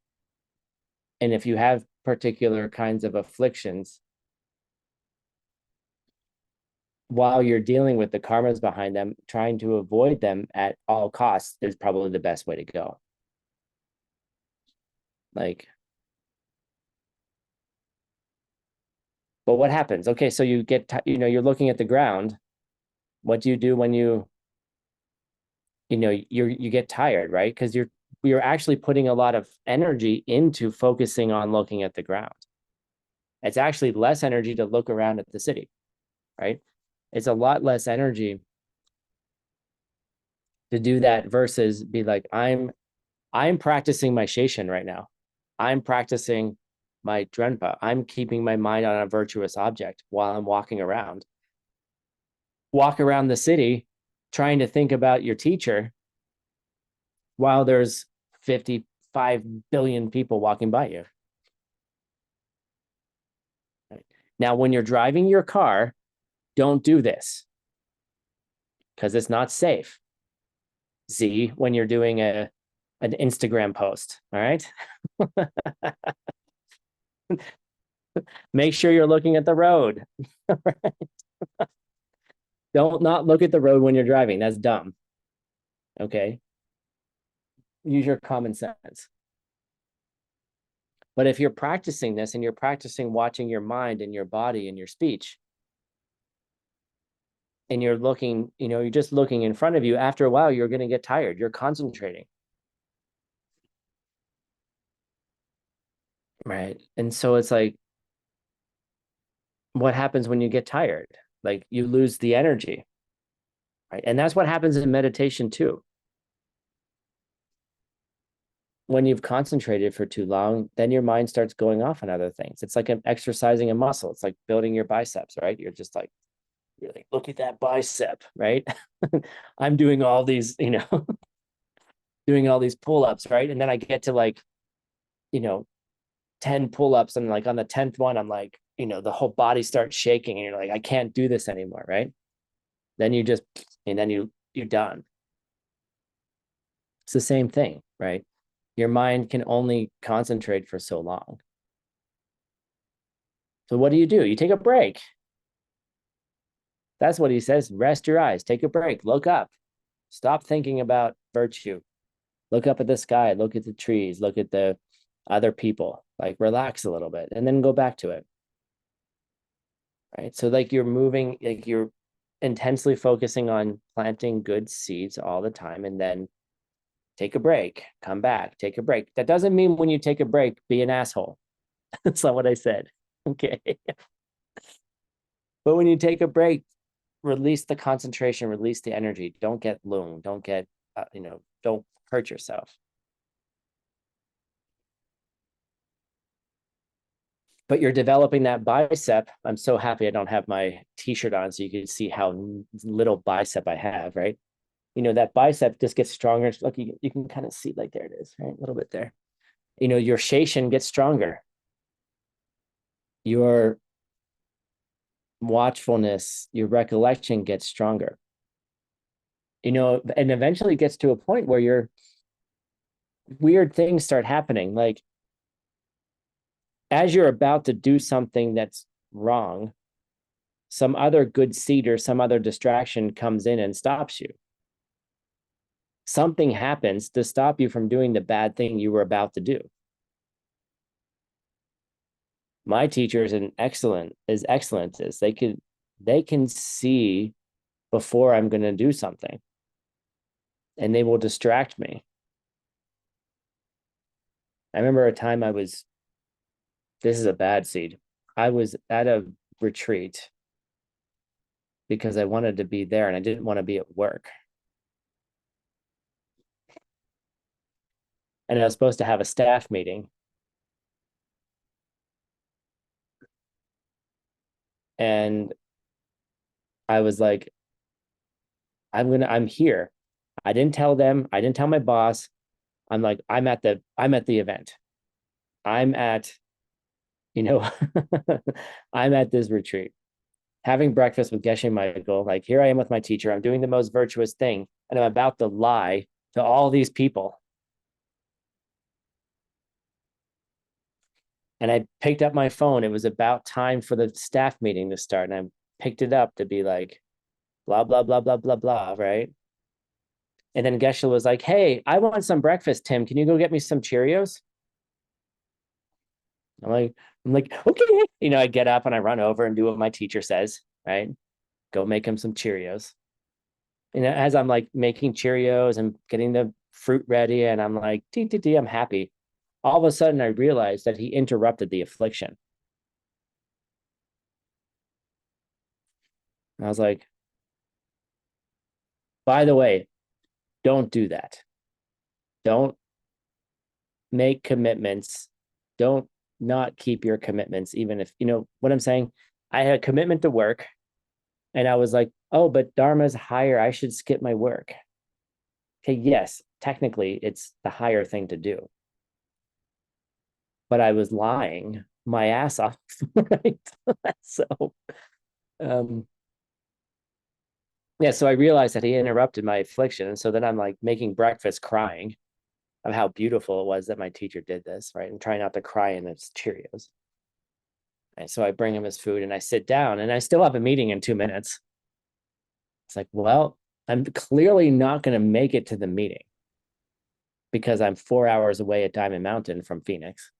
S1: if you have particular kinds of afflictions, while you're dealing with the karmas behind them, trying to avoid them at all costs is probably the best way to go. Like, but what happens? Okay, so you get, you're looking at the ground. What do you do when you get tired, right? Because you're actually putting a lot of energy into focusing on looking at the ground. It's actually less energy to look around at the city, right? It's a lot less energy to do that versus be like, I'm practicing my Sheshan right now. I'm practicing my Drenpa. I'm keeping my mind on a virtuous object while I'm walking around. Walk around the city trying to think about your teacher while there's 55 billion people walking by you. Right. Now, when you're driving your car, don't do this because it's not safe. Z, when you're doing an Instagram post, all right? Make sure you're looking at the road. Don't not look at the road when you're driving. That's dumb. Okay. Use your common sense. But if you're practicing this and you're practicing watching your mind and your body and your speech, and you're looking, you're just looking in front of you, after a while, you're going to get tired. You're concentrating. Right. And so it's like, what happens when you get tired? Like, you lose the energy. Right. And that's what happens in meditation too. When you've concentrated for too long, then your mind starts going off on other things. It's like exercising a muscle. It's like building your biceps, right? You're like, look at that bicep, right? I'm doing all these, doing all these pull-ups, right? And then I get to like, 10 pull-ups, and like on the 10th one, I'm like, the whole body starts shaking and you're like, I can't do this anymore, right? Then you're done. It's the same thing, right? Your mind can only concentrate for so long. So what do? You take a break. That's what he says. Rest your eyes, take a break, look up, stop thinking about virtue. Look up at the sky, look at the trees, look at the other people, like relax a little bit and then go back to it. Right. So like you're moving, like you're intensely focusing on planting good seeds all the time, and then take a break, come back, take a break. That doesn't mean when you take a break, be an asshole. That's not what I said. Okay. But when you take a break, release the concentration, release the energy. Don't get loon. Don't get, don't hurt yourself. But you're developing that bicep. I'm so happy I don't have my t-shirt on so you can see how little bicep I have, right? That bicep just gets stronger. Look, you can kind of see, like, there it is, right? A little bit there. Your shashin gets stronger. Your watchfulness, your recollection gets stronger. And eventually gets to a point where your weird things start happening. Like, as you're about to do something that's wrong, some other good seed or some other distraction comes in and stops you. Something happens to stop you from doing the bad thing you were about to do. My teacher is excellent as they can see before I'm going to do something, and they will distract me. I remember a time this is a bad seed. I was at a retreat because I wanted to be there and I didn't want to be at work. And I was supposed to have a staff meeting. And I was like, I'm here. I didn't tell them. I didn't tell my boss. I'm like, I'm at the event. I'm at, I'm at this retreat, having breakfast with Geshe Michael. Like, here I am with my teacher. I'm doing the most virtuous thing, and I'm about to lie to all these people. And I picked up my phone. It was about time for the staff meeting to start. And I picked it up to be like, blah, blah, blah, blah, blah, blah, right? And then Geshe was like, hey, I want some breakfast, Tim. Can you go get me some Cheerios? I'm like, okay. I get up and I run over and do what my teacher says, right? Go make him some Cheerios. As I'm like making Cheerios and getting the fruit ready, and I'm like, I'm happy. All of a sudden, I realized that he interrupted the affliction. And I was like, by the way, don't do that. Don't make commitments. Don't not keep your commitments, even if, what I'm saying. I had a commitment to work, and I was like, oh, but Dharma's higher. I should skip my work. Okay, yes, technically, it's the higher thing to do. But I was lying my ass off, right? So, yeah, so I realized that he interrupted my affliction. And so then I'm like making breakfast crying of how beautiful it was that my teacher did this, right? And trying not to cry in his Cheerios. And so I bring him his food and I sit down, and I still have a meeting in 2 minutes. It's like, well, I'm clearly not going to make it to the meeting because I'm 4 hours away at Diamond Mountain from Phoenix.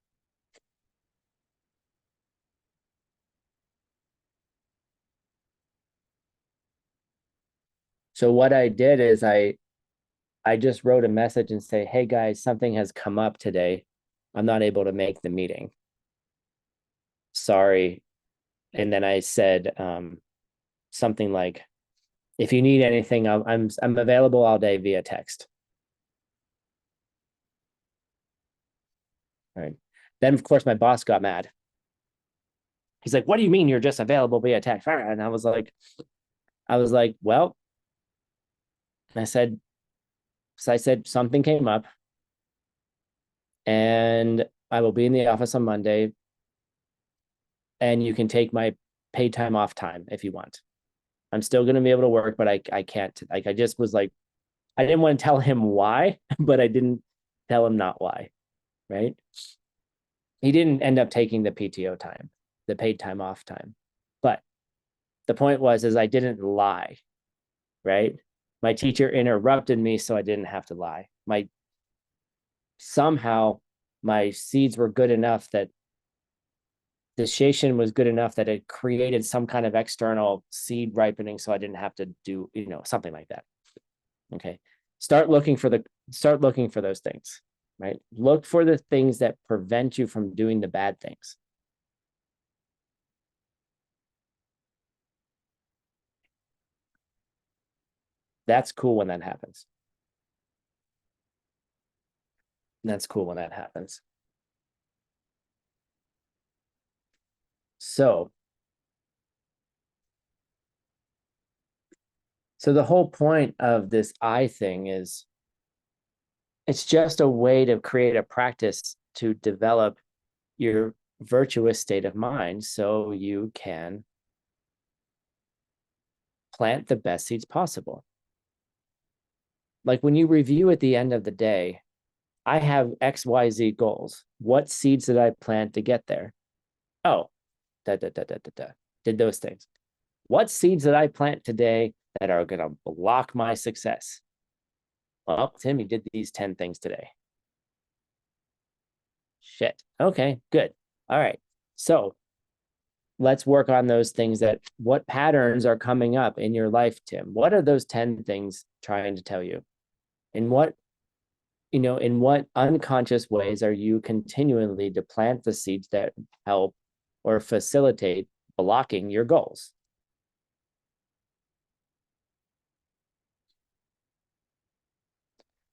S1: So what I did is I just wrote a message and say, hey guys, something has come up today. I'm not able to make the meeting. Sorry. And then I said something like, if you need anything, I'm available all day via text. All right. Then of course my boss got mad. He's like, what do you mean you're just available via text? And I was like, well, I said something came up, and I will be in the office on Monday, and you can take my paid time off time if you want. I'm still going to be able to work, but I can't. Like, I just was like, I didn't want to tell him why, but I didn't tell him not why, right? He didn't end up taking the PTO time. the paid time off time. But the point was, is I didn't lie, right? My teacher interrupted me, so I didn't have to lie. Somehow my seeds were good enough that the sheshin was good enough that it created some kind of external seed ripening, so I didn't have to do, something like that. Okay. Start looking for those things, right? Look for the things that prevent you from doing the bad things. That's cool when that happens. That's cool when that happens. So the whole point of this I thing is it's just a way to create a practice to develop your virtuous state of mind so you can plant the best seeds possible. Like when you review at the end of the day, I have XYZ goals. What seeds did I plant to get there? Oh, did those things. What seeds did I plant today that are going to block my success? Well, Tim, you did these 10 things today. Shit. Okay, good. All right. So let's work on those things. What patterns are coming up in your life, Tim? What are those 10 things trying to tell you? In what unconscious ways are you continually to plant the seeds that help or facilitate blocking your goals?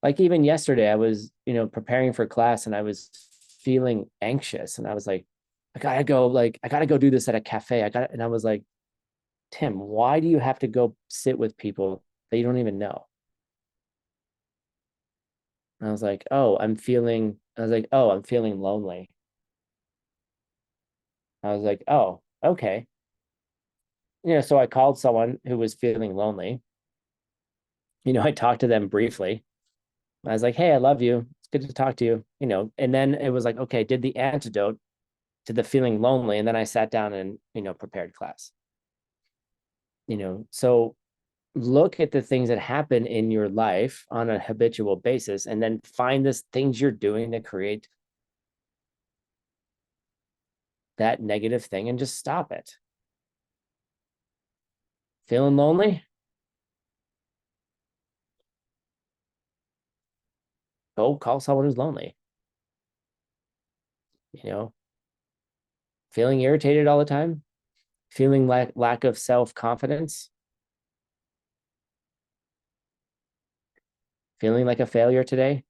S1: Like even yesterday, I was, preparing for class and I was feeling anxious and I was like, I gotta go do this at a cafe. And I was like, Tim, why do you have to go sit with people that you don't even know? And I was like, I'm feeling lonely. I was like, oh, okay. So I called someone who was feeling lonely. I talked to them briefly. I was like, hey, I love you. It's good to talk to you, and then it was like, okay, did the antidote to the feeling lonely. And then I sat down and, prepared class. So look at the things that happen in your life on a habitual basis and then find the things you're doing that create that negative thing and just stop it. Feeling lonely? Go call someone who's lonely. Feeling irritated all the time? Feeling lack of self-confidence? Feeling like a failure today?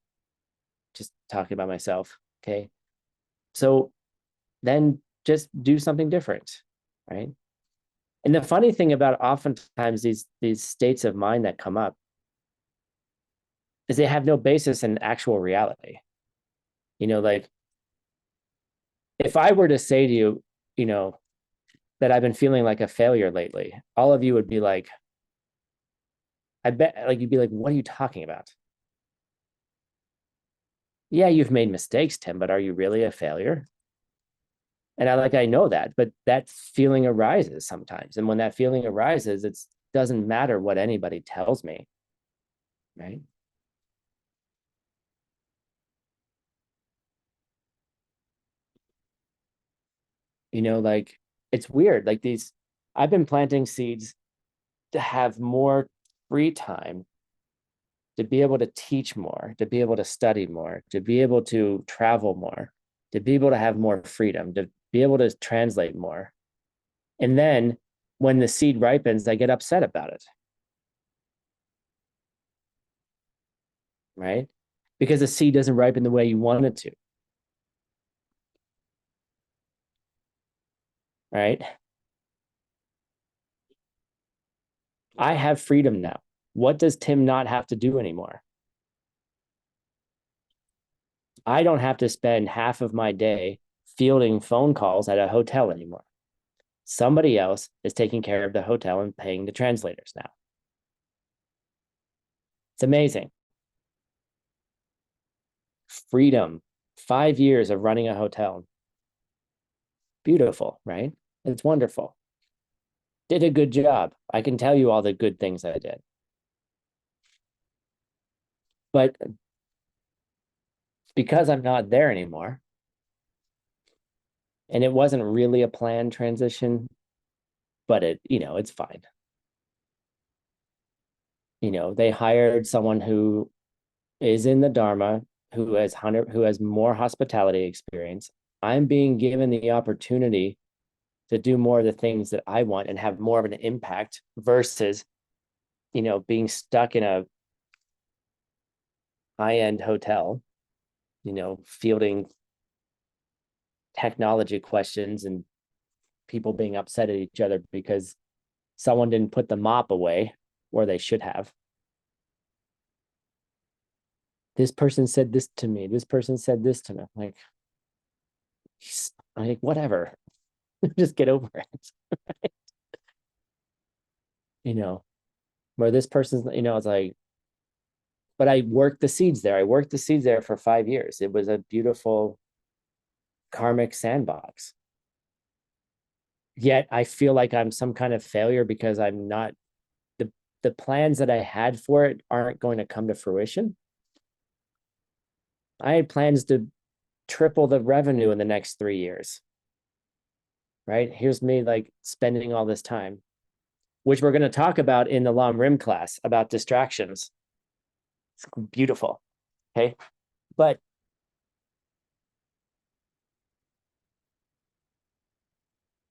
S1: Just talking about myself. Okay. So then just do something different, right? And the funny thing about oftentimes these states of mind that come up is they have no basis in actual reality. Like if I were to say to you, that I've been feeling like a failure lately, all of you would be like, I bet, like, you'd be like, what are you talking about? Yeah, you've made mistakes, Tim, but are you really a failure? And I know that, but that feeling arises sometimes. And when that feeling arises, it doesn't matter what anybody tells me, right? Like it's weird. Like I've been planting seeds to have more free time, to be able to teach more, to be able to study more, to be able to travel more, to be able to have more freedom, to be able to translate more. And then when the seed ripens, I get upset about it. Right? Because the seed doesn't ripen the way you want it to. Right? I have freedom now. What does Tim not have to do anymore? I don't have to spend half of my day fielding phone calls at a hotel anymore. Somebody else is taking care of the hotel and paying the translators now. It's amazing. Freedom. 5 years of running a hotel. Beautiful, right? It's wonderful. Did a good job. I can tell you all the good things I did. But because I'm not there anymore, and it wasn't really a planned transition, but it's fine. They hired someone who is in the Dharma, who has more hospitality experience. I'm being given the opportunity to do more of the things that I want and have more of an impact versus, being stuck in a high-end hotel, fielding technology questions and people being upset at each other because someone didn't put the mop away where they should have. This person said this to me. This person said this to me. Like whatever. Just get over it. Where this person's, it's like, but I worked the seeds there. I worked the seeds there for 5 years. It was a beautiful karmic sandbox. Yet I feel like I'm some kind of failure because I'm not, the plans that I had for it aren't going to come to fruition. I had plans to triple the revenue in the next 3 years. Right? Here's me like spending all this time, which we're going to talk about in the Lam Rim class about distractions. It's beautiful. Okay. But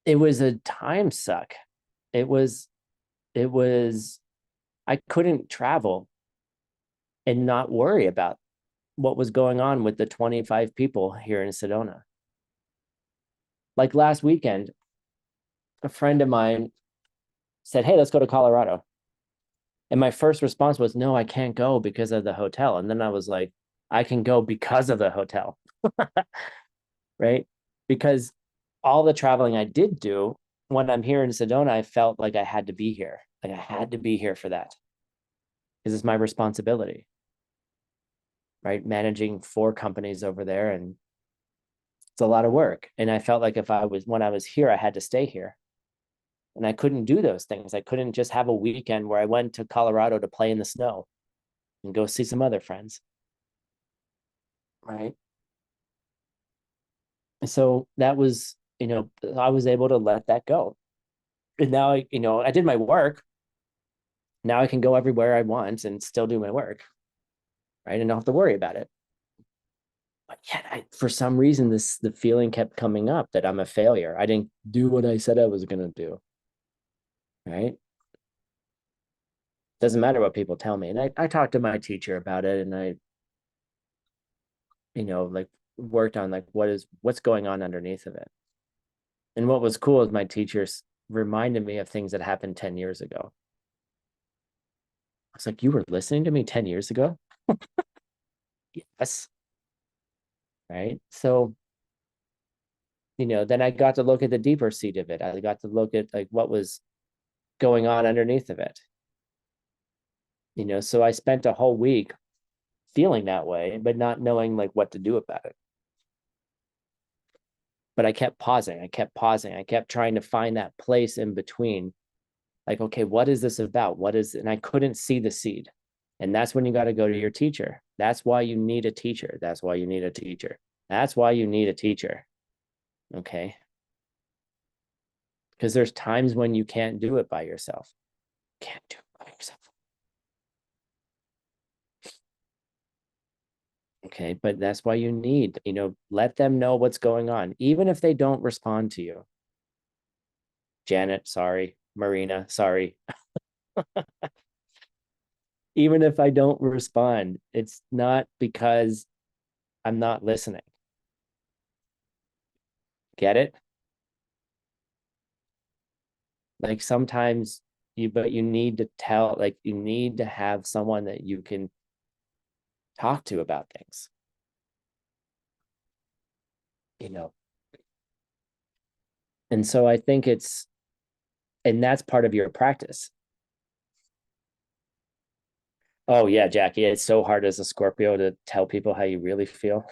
S1: it was a time suck. It was, I couldn't travel and not worry about what was going on with the 25 people here in Sedona. Like last weekend, a friend of mine said, "Hey, let's go to Colorado." And my first response was, "No, I can't go because of the hotel." And then I was like, "I can go because of the hotel." Right? Because all the traveling I did do when I'm here in Sedona, I felt like I had to be here. Like I had to be here for that. Because it's my responsibility. Right? Managing 4 companies over there, and it's a lot of work. And I felt like when I was here, I had to stay here. And I couldn't do those things. I couldn't just have a weekend where I went to Colorado to play in the snow and go see some other friends. Right. So that was, I was able to let that go. And now I did my work. Now I can go everywhere I want and still do my work. Right. And don't have to worry about it. But yet for some reason, the feeling kept coming up that I'm a failure. I didn't do what I said I was going to do. Right. Doesn't matter what people tell me. And I talked to my teacher about it, and I, like worked on like what's going on underneath of it. And what was cool is my teachers reminded me of things that happened 10 years ago. I was like, "You were listening to me 10 years ago?" Yes. Right. So, then I got to look at the deeper seat of it. I got to look at like what was going on underneath of it. So I spent a whole week feeling that way, but not knowing like what to do about it. But I kept pausing. I kept trying to find that place in between. Like, okay, what is this about? And I couldn't see the seed. And that's when you got to go to your teacher. That's why you need a teacher. That's why you need a teacher. That's why you need a teacher. Okay. Because there's times when you can't do it by yourself. Can't do it by yourself. Okay. But that's why you need, let them know what's going on, even if they don't respond to you. Janet, sorry. Marina, sorry. Even if I don't respond, it's not because I'm not listening. Get it? Like sometimes but you need to you need to have someone that you can talk to about things, you know. And so I think and that's part of your practice. Oh yeah, Jackie, it's so hard as a Scorpio to tell people how you really feel.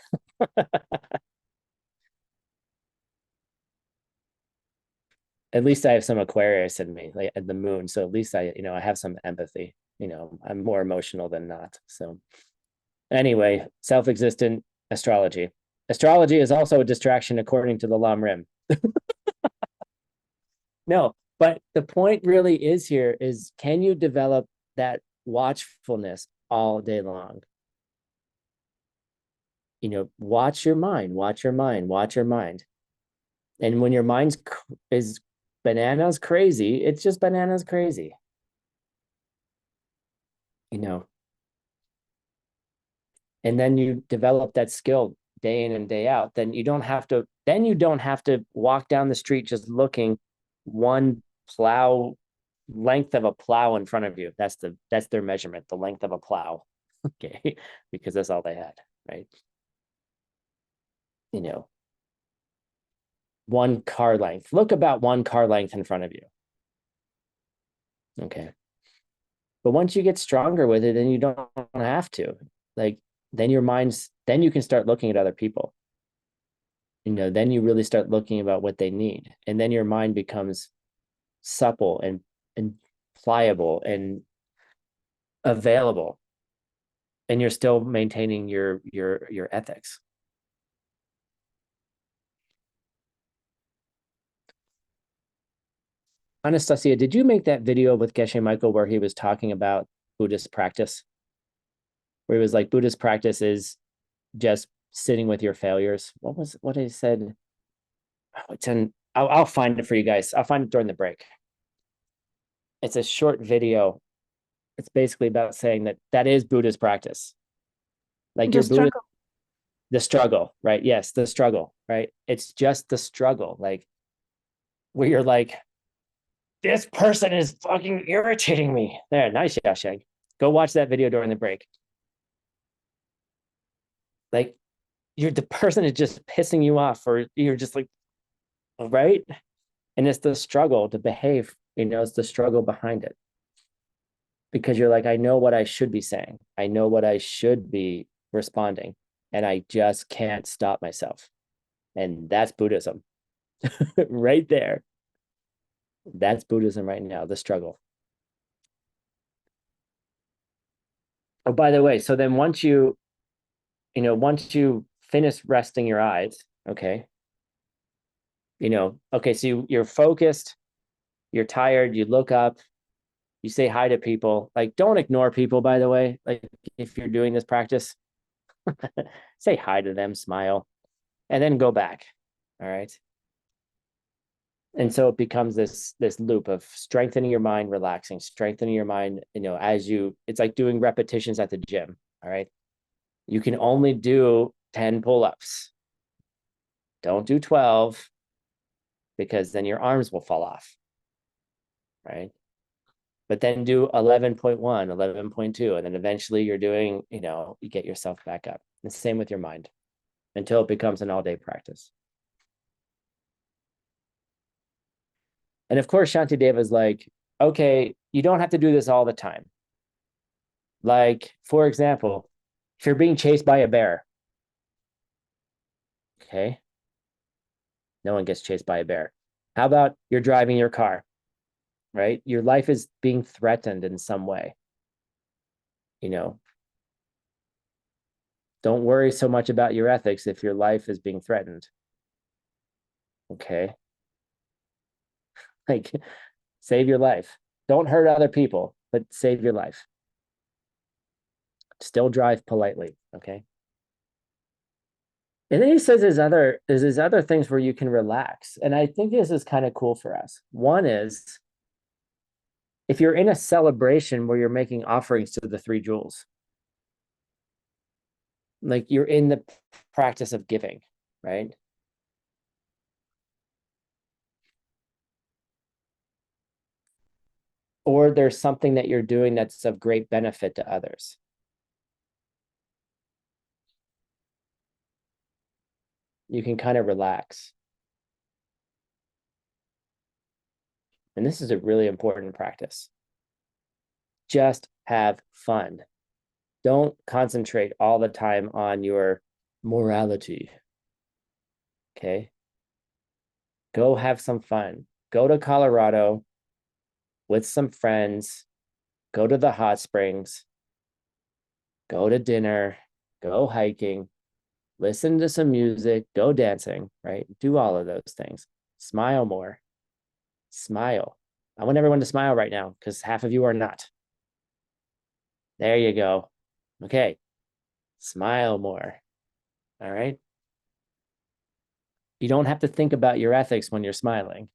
S1: At least I have some Aquarius in me, like at the moon. So at least I have some empathy. I'm more emotional than not. So anyway, self-existent astrology. Astrology is also a distraction according to the Lam Rim. No, but the point really is here is, can you develop that watchfulness all day long? Watch your mind, watch your mind, watch your mind. And when your mind is bananas crazy, it's just bananas crazy. you know and then you develop that skill day in and day out, then you don't have to walk down the street just looking one plow length of a plow in front of you. That's their measurement, the length of a plow. Okay, because that's all they had, right? you know One car length, look about one car length in front of you. Okay, but once you get stronger with it, then you don't have to, like, then you can start looking at other people. Then you really start looking about what they need, and then your mind becomes supple and pliable and available, and you're still maintaining your ethics. Anastasia, did you make that video with Geshe Michael where he was talking about Buddhist practice, where he was like, Buddhist practice is just sitting with your failures? What I said? Oh, I'll find it for you guys. I'll find it during the break. It's a short video. It's basically about saying that is Buddhist practice. Like,
S3: The
S1: your Buddhist,
S3: struggle.
S1: the struggle, right? Yes, the struggle, right? It's just the struggle, like, where you're like, this person is fucking irritating me. There, nice, Yasheng. Go watch that video during the break. Like, the person is just pissing you off, or you're just like, right? And it's the struggle to behave. It's the struggle behind it, because you're like, I know what I should be saying, I know what I should be responding, and I just can't stop myself. And that's Buddhism. Right there. That's Buddhism right now, the struggle. Oh, by the way, so then once you finish resting your eyes, okay, okay, so you're focused, you're tired, you look up, you say hi to people. Like, don't ignore people, by the way. Like, if you're doing this practice, say hi to them, smile, and then go back. All right. And so it becomes this loop of strengthening your mind, relaxing, strengthening your mind, it's like doing repetitions at the gym. All right. You can only do 10 pull-ups. Don't do 12, because then your arms will fall off. Right. But then do 11.1, 11.2, and then eventually you're doing, you get yourself back up. The same with your mind, until it becomes an all-day practice. And of course, Shantideva is like, okay, you don't have to do this all the time. Like, for example, if you're being chased by a bear, okay, no one gets chased by a bear. How about you're driving your car, right? Your life is being threatened in some way. Don't worry so much about your ethics if your life is being threatened. Okay. Like, save your life. Don't hurt other people, but save your life. Still drive politely, okay? And then he says there's other things where you can relax. And I think this is kind of cool for us. One is, if you're in a celebration where you're making offerings to the three jewels, like, you're in the practice of giving, right? Or there's something that you're doing that's of great benefit to others. You can kind of relax. And this is a really important practice. Just have fun. Don't concentrate all the time on your morality. Okay? Go have some fun. go to Colorado with some friends, go to the hot springs, go to dinner, go hiking, listen to some music, go dancing, right? Do all of those things. Smile more. Smile. I want everyone to smile right now because half of you are not. There you go. Okay. Smile more. All right. You don't have to think about your ethics when you're smiling,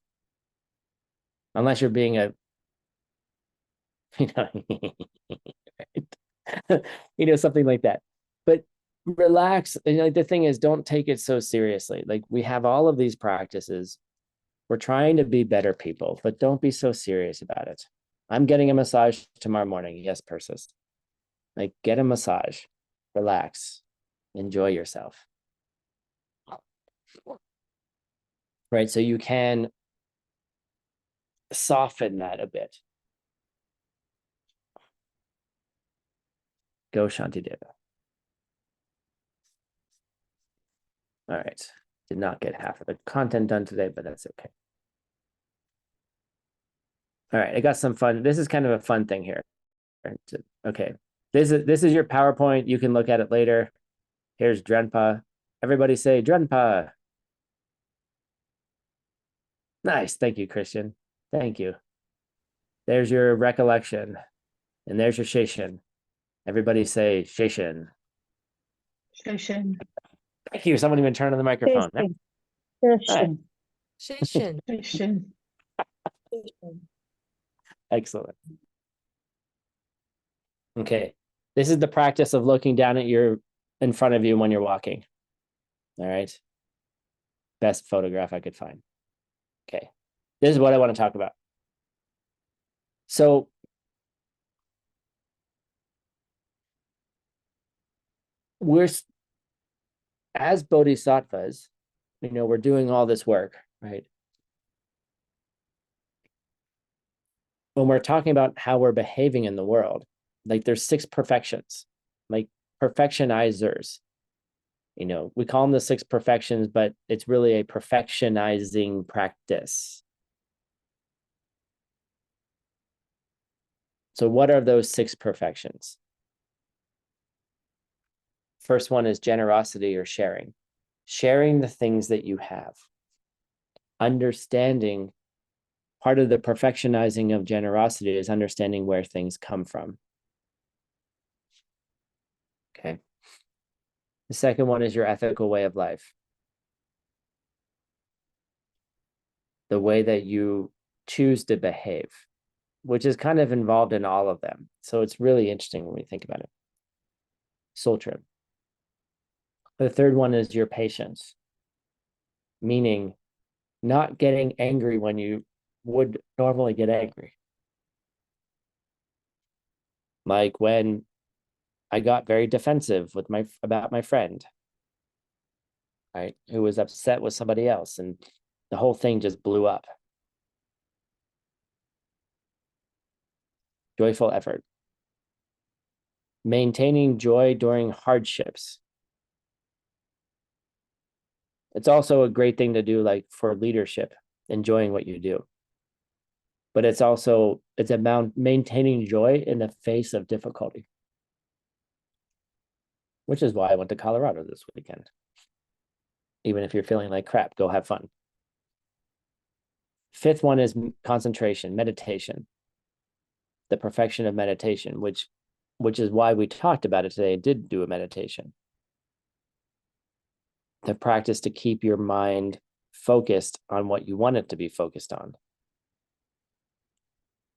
S1: unless you're being a, you know, something like that. But relax. And like the thing is, don't take it so seriously. Like we have all of these practices. We're trying to be better people, but don't be so serious about it. I'm getting a massage tomorrow morning. Yes, Persis. Like get a massage, relax, enjoy yourself. Right. So you can soften that a bit. Go Shantideva. All right. Did not get half of the content done today, but that's okay. All right. I got some fun. This is kind of a fun thing here. Okay. This is your PowerPoint. You can look at it later. Here's Drenpa. Everybody say Drenpa. Nice. Thank you, Christian. Thank you. There's your recollection. And there's your Sheshin. Everybody say Sheshin.
S3: Geshe.
S1: Thank you. Someone even turned on the microphone.
S3: Geshe.
S1: Right.
S3: Geshe. Geshe.
S1: Excellent. Okay. This is the practice of looking down at in front of you when you're walking. All right. Best photograph I could find. Okay. This is what I want to talk about. So we're, as bodhisattvas, we're doing all this work, right? When we're talking about how we're behaving in the world, like there's 6 perfections, like perfectionizers. We call them the 6 perfections, but it's really a perfectionizing practice. So what are those 6 perfections? First one is generosity or sharing. Sharing the things that you have. Understanding, part of the perfectionizing of generosity is understanding where things come from. Okay. The second one is your ethical way of life. The way that you choose to behave, which is kind of involved in all of them. So it's really interesting when we think about it. Sutra. The third one is your patience, meaning not getting angry when you would normally get angry. Like when I got very defensive about my friend, right, who was upset with somebody else, and the whole thing just blew up. Joyful effort. Maintaining joy during hardships. It's also a great thing to do, like for leadership, enjoying what you do. But it's about maintaining joy in the face of difficulty, which is why I went to Colorado this weekend. Even if you're feeling like crap, go have fun. Fifth one is concentration, meditation, the perfection of meditation, which is why we talked about it today and did do a meditation. The practice to keep your mind focused on what you want it to be focused on.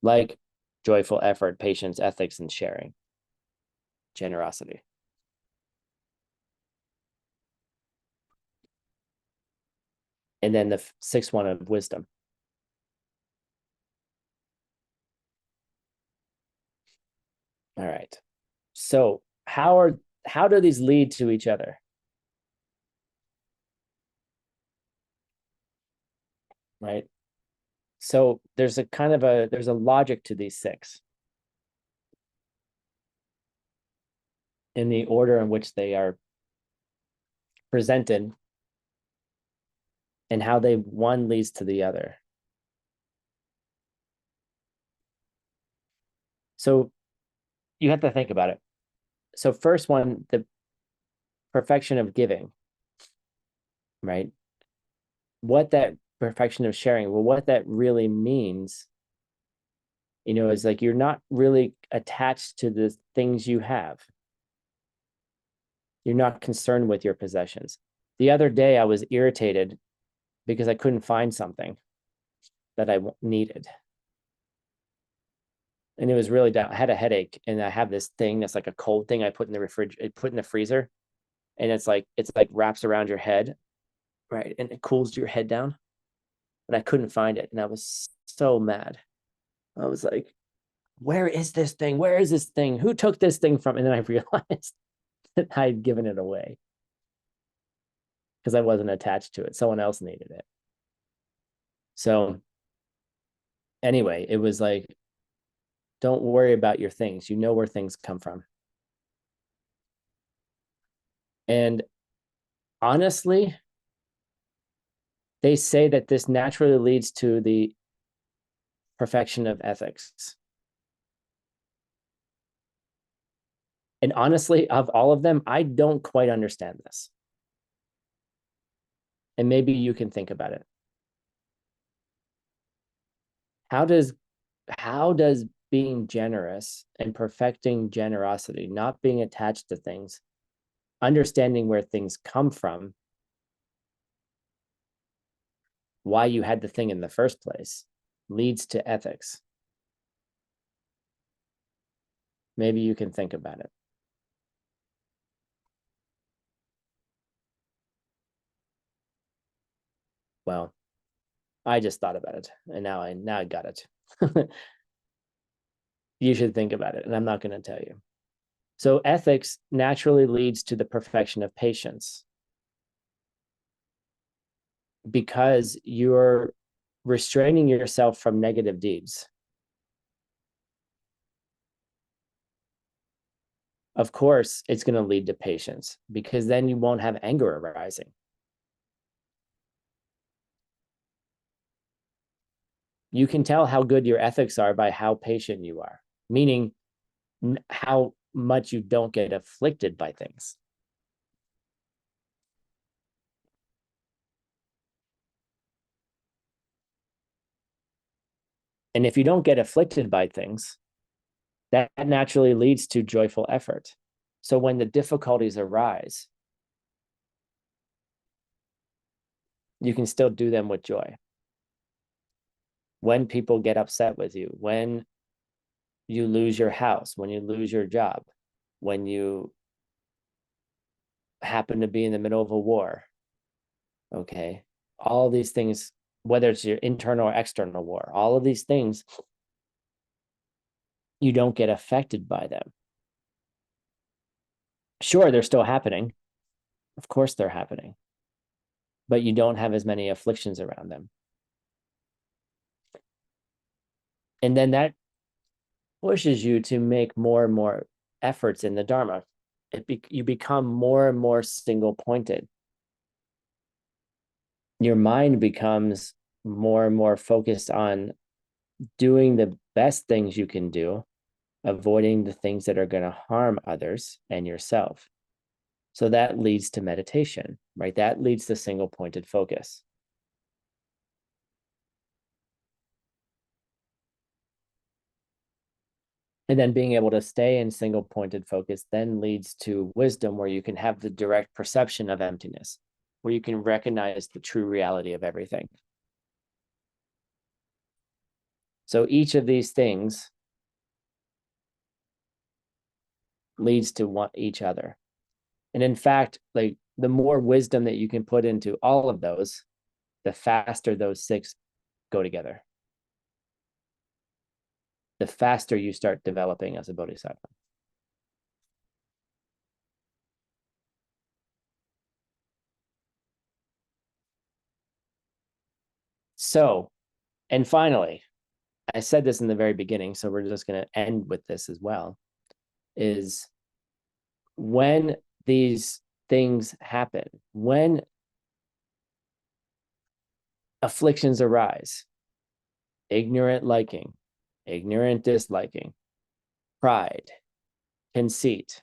S1: Like joyful effort, patience, ethics, and sharing. Generosity. And then the 6th one of wisdom. All right. So how do these lead to each other? Right. So there's a logic to these 6 in the order in which they are presented and how one leads to the other. So you have to think about it. So first one, the perfection of giving, right? What that perfection of sharing, well, what that really means, is like you're not really attached to the things you have. You're not concerned with your possessions. The other day, I was irritated because I couldn't find something that I needed. And it was really down. I had a headache, and I have this thing that's like a cold thing I put in the put in the freezer, and it's like wraps around your head, right? And it cools your head down. But I couldn't find it, and I was so mad. I was like, "Where is this thing? Where is this thing? Who took this thing from?" And then I realized that I'd given it away because I wasn't attached to it. Someone else needed it. So anyway, it was like, don't worry about your things. You know where things come from. And honestly, they say that this naturally leads to the perfection of ethics. And honestly, of all of them, I don't quite understand this. And maybe you can think about it. How does being generous and perfecting generosity, not being attached to things, understanding where things come from, why you had the thing in the first place, leads to ethics? Maybe you can think about it. Well, I just thought about it, and now I got it. You should think about it, and I'm not going to tell you. So ethics naturally leads to the perfection of patience, because you're restraining yourself from negative deeds. Of course, it's going to lead to patience, because then you won't have anger arising. You can tell how good your ethics are by how patient you are, meaning how much you don't get afflicted by things. And if you don't get afflicted by things, that naturally leads to joyful effort. So when the difficulties arise, you can still do them with joy. When people get upset with you, when you lose your house, when you lose your job, when you happen to be in the middle of a war, okay, all these things, whether it's your internal or external war, all of these things, you don't get affected by them. Sure, they're still happening. Of course they're happening. But you don't have as many afflictions around them. And then that pushes you to make more and more efforts in the Dharma. You become more and more single-pointed. Your mind becomes more and more focused on doing the best things you can do, avoiding the things that are going to harm others and yourself. So that leads to meditation, right? That leads to single-pointed focus. And then being able to stay in single-pointed focus then leads to wisdom, where you can have the direct perception of emptiness, where you can recognize the true reality of everything. So each of these things leads to each other. And in fact, like the more wisdom that you can put into all of those, the faster those six go together. The faster you start developing as a bodhisattva. So, and finally, I said this in the very beginning, so we're just going to end with this as well, is when these things happen, when afflictions arise, ignorant liking, ignorant disliking, pride, conceit,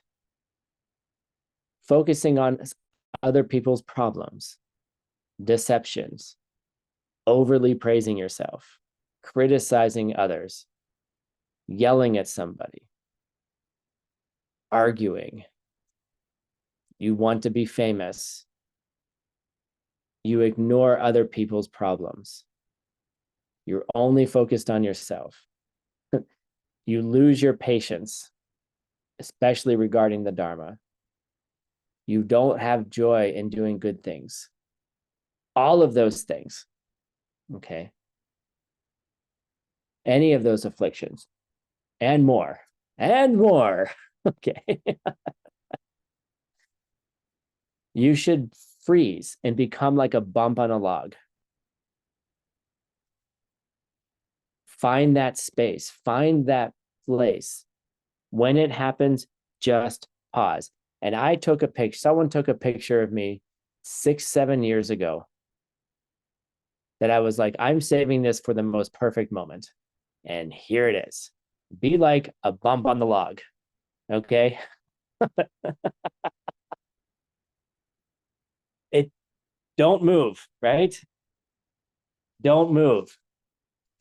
S1: focusing on other people's problems, deceptions, overly praising yourself, criticizing others, yelling at somebody, arguing. You want to be famous. You ignore other people's problems. You're only focused on yourself. You lose your patience, especially regarding the Dharma. You don't have joy in doing good things. All of those things, okay? Any of those afflictions, and more, okay? You should freeze and become like a bump on a log. Find that space, find that place. When it happens, just pause. And I took a picture, someone took a picture of me 6-7 years ago that I was like, I'm saving this for the most perfect moment. And here it is. Be like a bump on the log, okay? Don't move, right? Don't move.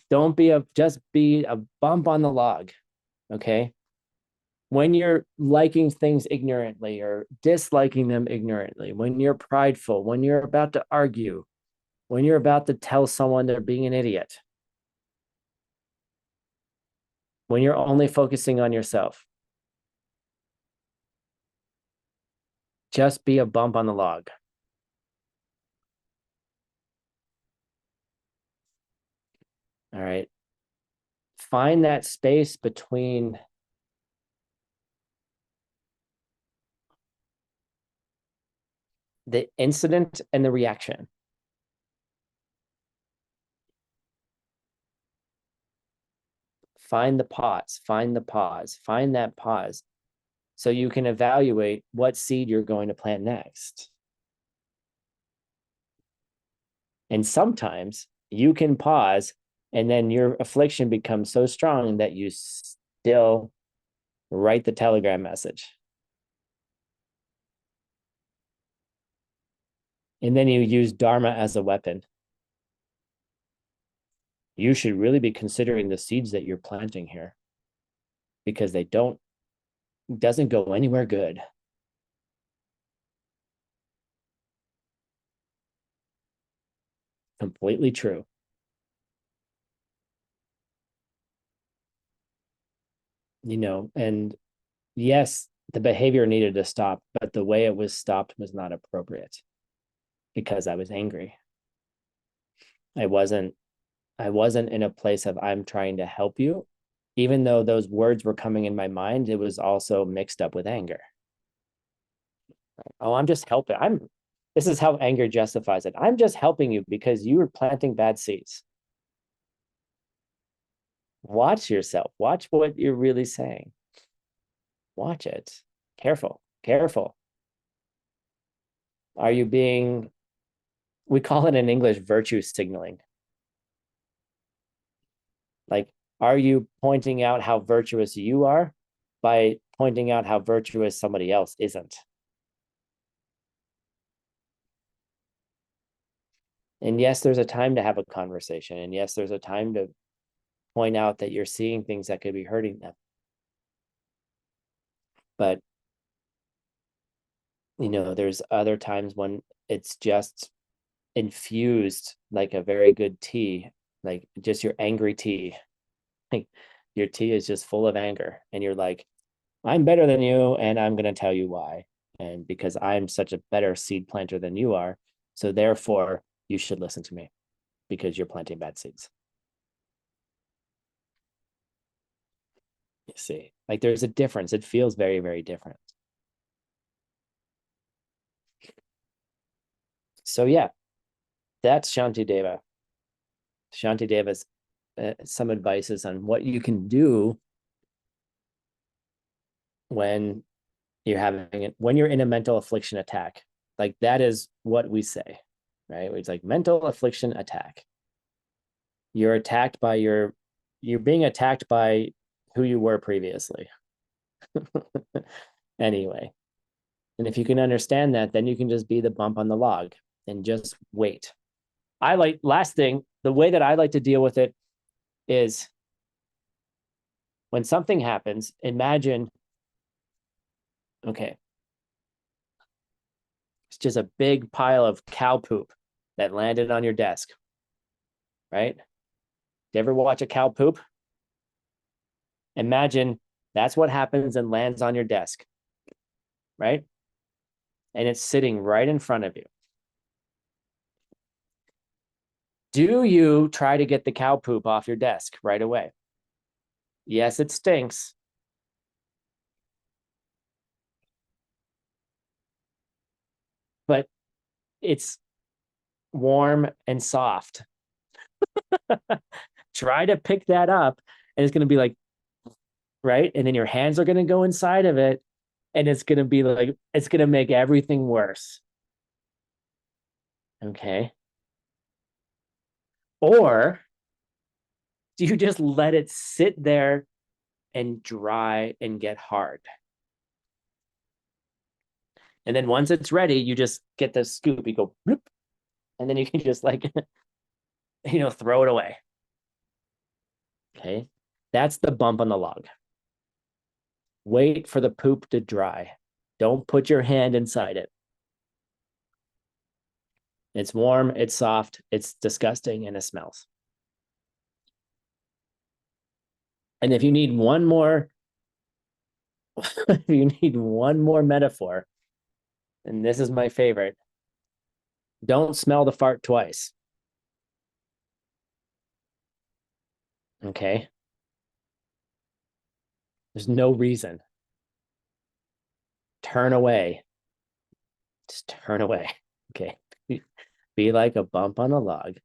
S1: Don't be just be a bump on the log, okay? When you're liking things ignorantly or disliking them ignorantly, when you're prideful, when you're about to argue, when you're about to tell someone they're being an idiot, when you're only focusing on yourself, just be a bump on the log. All right. Find that space between the incident and the reaction. Find the pause, find that pause so you can evaluate what seed you're going to plant next. And sometimes you can pause and then your affliction becomes so strong that you still write the telegram message. And then you use Dharma as a weapon. You should really be considering the seeds that you're planting here because it doesn't go anywhere good. Completely true. And yes, the behavior needed to stop, but the way it was stopped was not appropriate because I was angry. I wasn't in a place of I'm trying to help you. Even though those words were coming in my mind, it was also mixed up with anger. Oh, I'm just helping. This is how anger justifies it. I'm just helping you because you were planting bad seeds. Watch yourself. Watch what you're really saying. Watch it. Careful. Are you we call it in English virtue signaling. Like, are you pointing out how virtuous you are by pointing out how virtuous somebody else isn't? And yes, there's a time to have a conversation. And yes, there's a time to point out that you're seeing things that could be hurting them. But, there's other times when it's just infused like a very good tea, like just your angry tea. Like your tea is just full of anger. And you're like, I'm better than you, and I'm going to tell you why. And because I'm such a better seed planter than you are, so therefore you should listen to me because you're planting bad seeds. You see, like there's a difference. It feels very, very different. So yeah, that's Shantideva. Shantideva's some advices on what you can do when you're in a mental affliction attack. Like that is what we say, right? It's like mental affliction attack. You're being attacked by who you were previously. Anyway, and if you can understand that, then you can just be the bump on the log and just wait. Last thing, the way that I like to deal with it is when something happens, imagine, okay, it's just a big pile of cow poop that landed on your desk, right? Do you ever watch a cow poop? Imagine that's what happens and lands on your desk, right? And it's sitting right in front of you. Do you try to get the cow poop off your desk right away? Yes, it stinks. But it's warm and soft. Try to pick that up and it's going to be like, right? And then your hands are going to go inside of it and it's going to be like, it's going to make everything worse. Okay. Or do you just let it sit there and dry and get hard? And then once it's ready, you just get the scoop, you go, bloop, and then you can just like, throw it away. Okay. That's the bump on the log. Wait for the poop to dry. Don't put your hand inside it. It's warm, it's soft, it's disgusting, and it smells. And if you need one more, if you need one more metaphor, and this is my favorite, don't smell the fart twice. Okay? There's no reason. Turn away. Just turn away. Okay? Be like a bump on a log.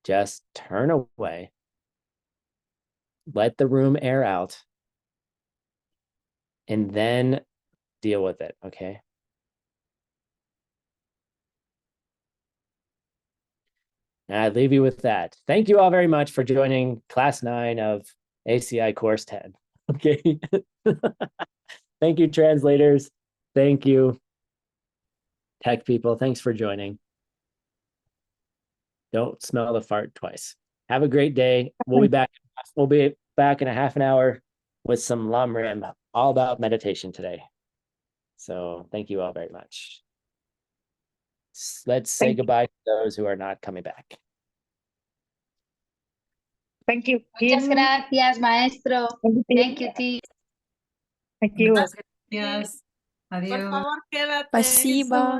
S1: Just turn away. Let the room air out. And then deal with it, okay? And I leave you with that. Thank you all very much for joining class 9 of ACI course 10. Okay. Thank you, translators. Thank you, tech people. Thanks for joining. Don't smell the fart twice. Have a great day. We'll be back. We'll be back in a half an hour with some Lamrim, all about meditation today. So thank you all very much. Let's say goodbye to those who are not coming back.
S3: Thank you,
S4: Muchas
S3: Tim.
S4: gracias, maestro. Thank you, Tim.
S3: Thank you.
S5: Gracias. Adiós.
S6: Por favor, quédate.
S7: Спасибо.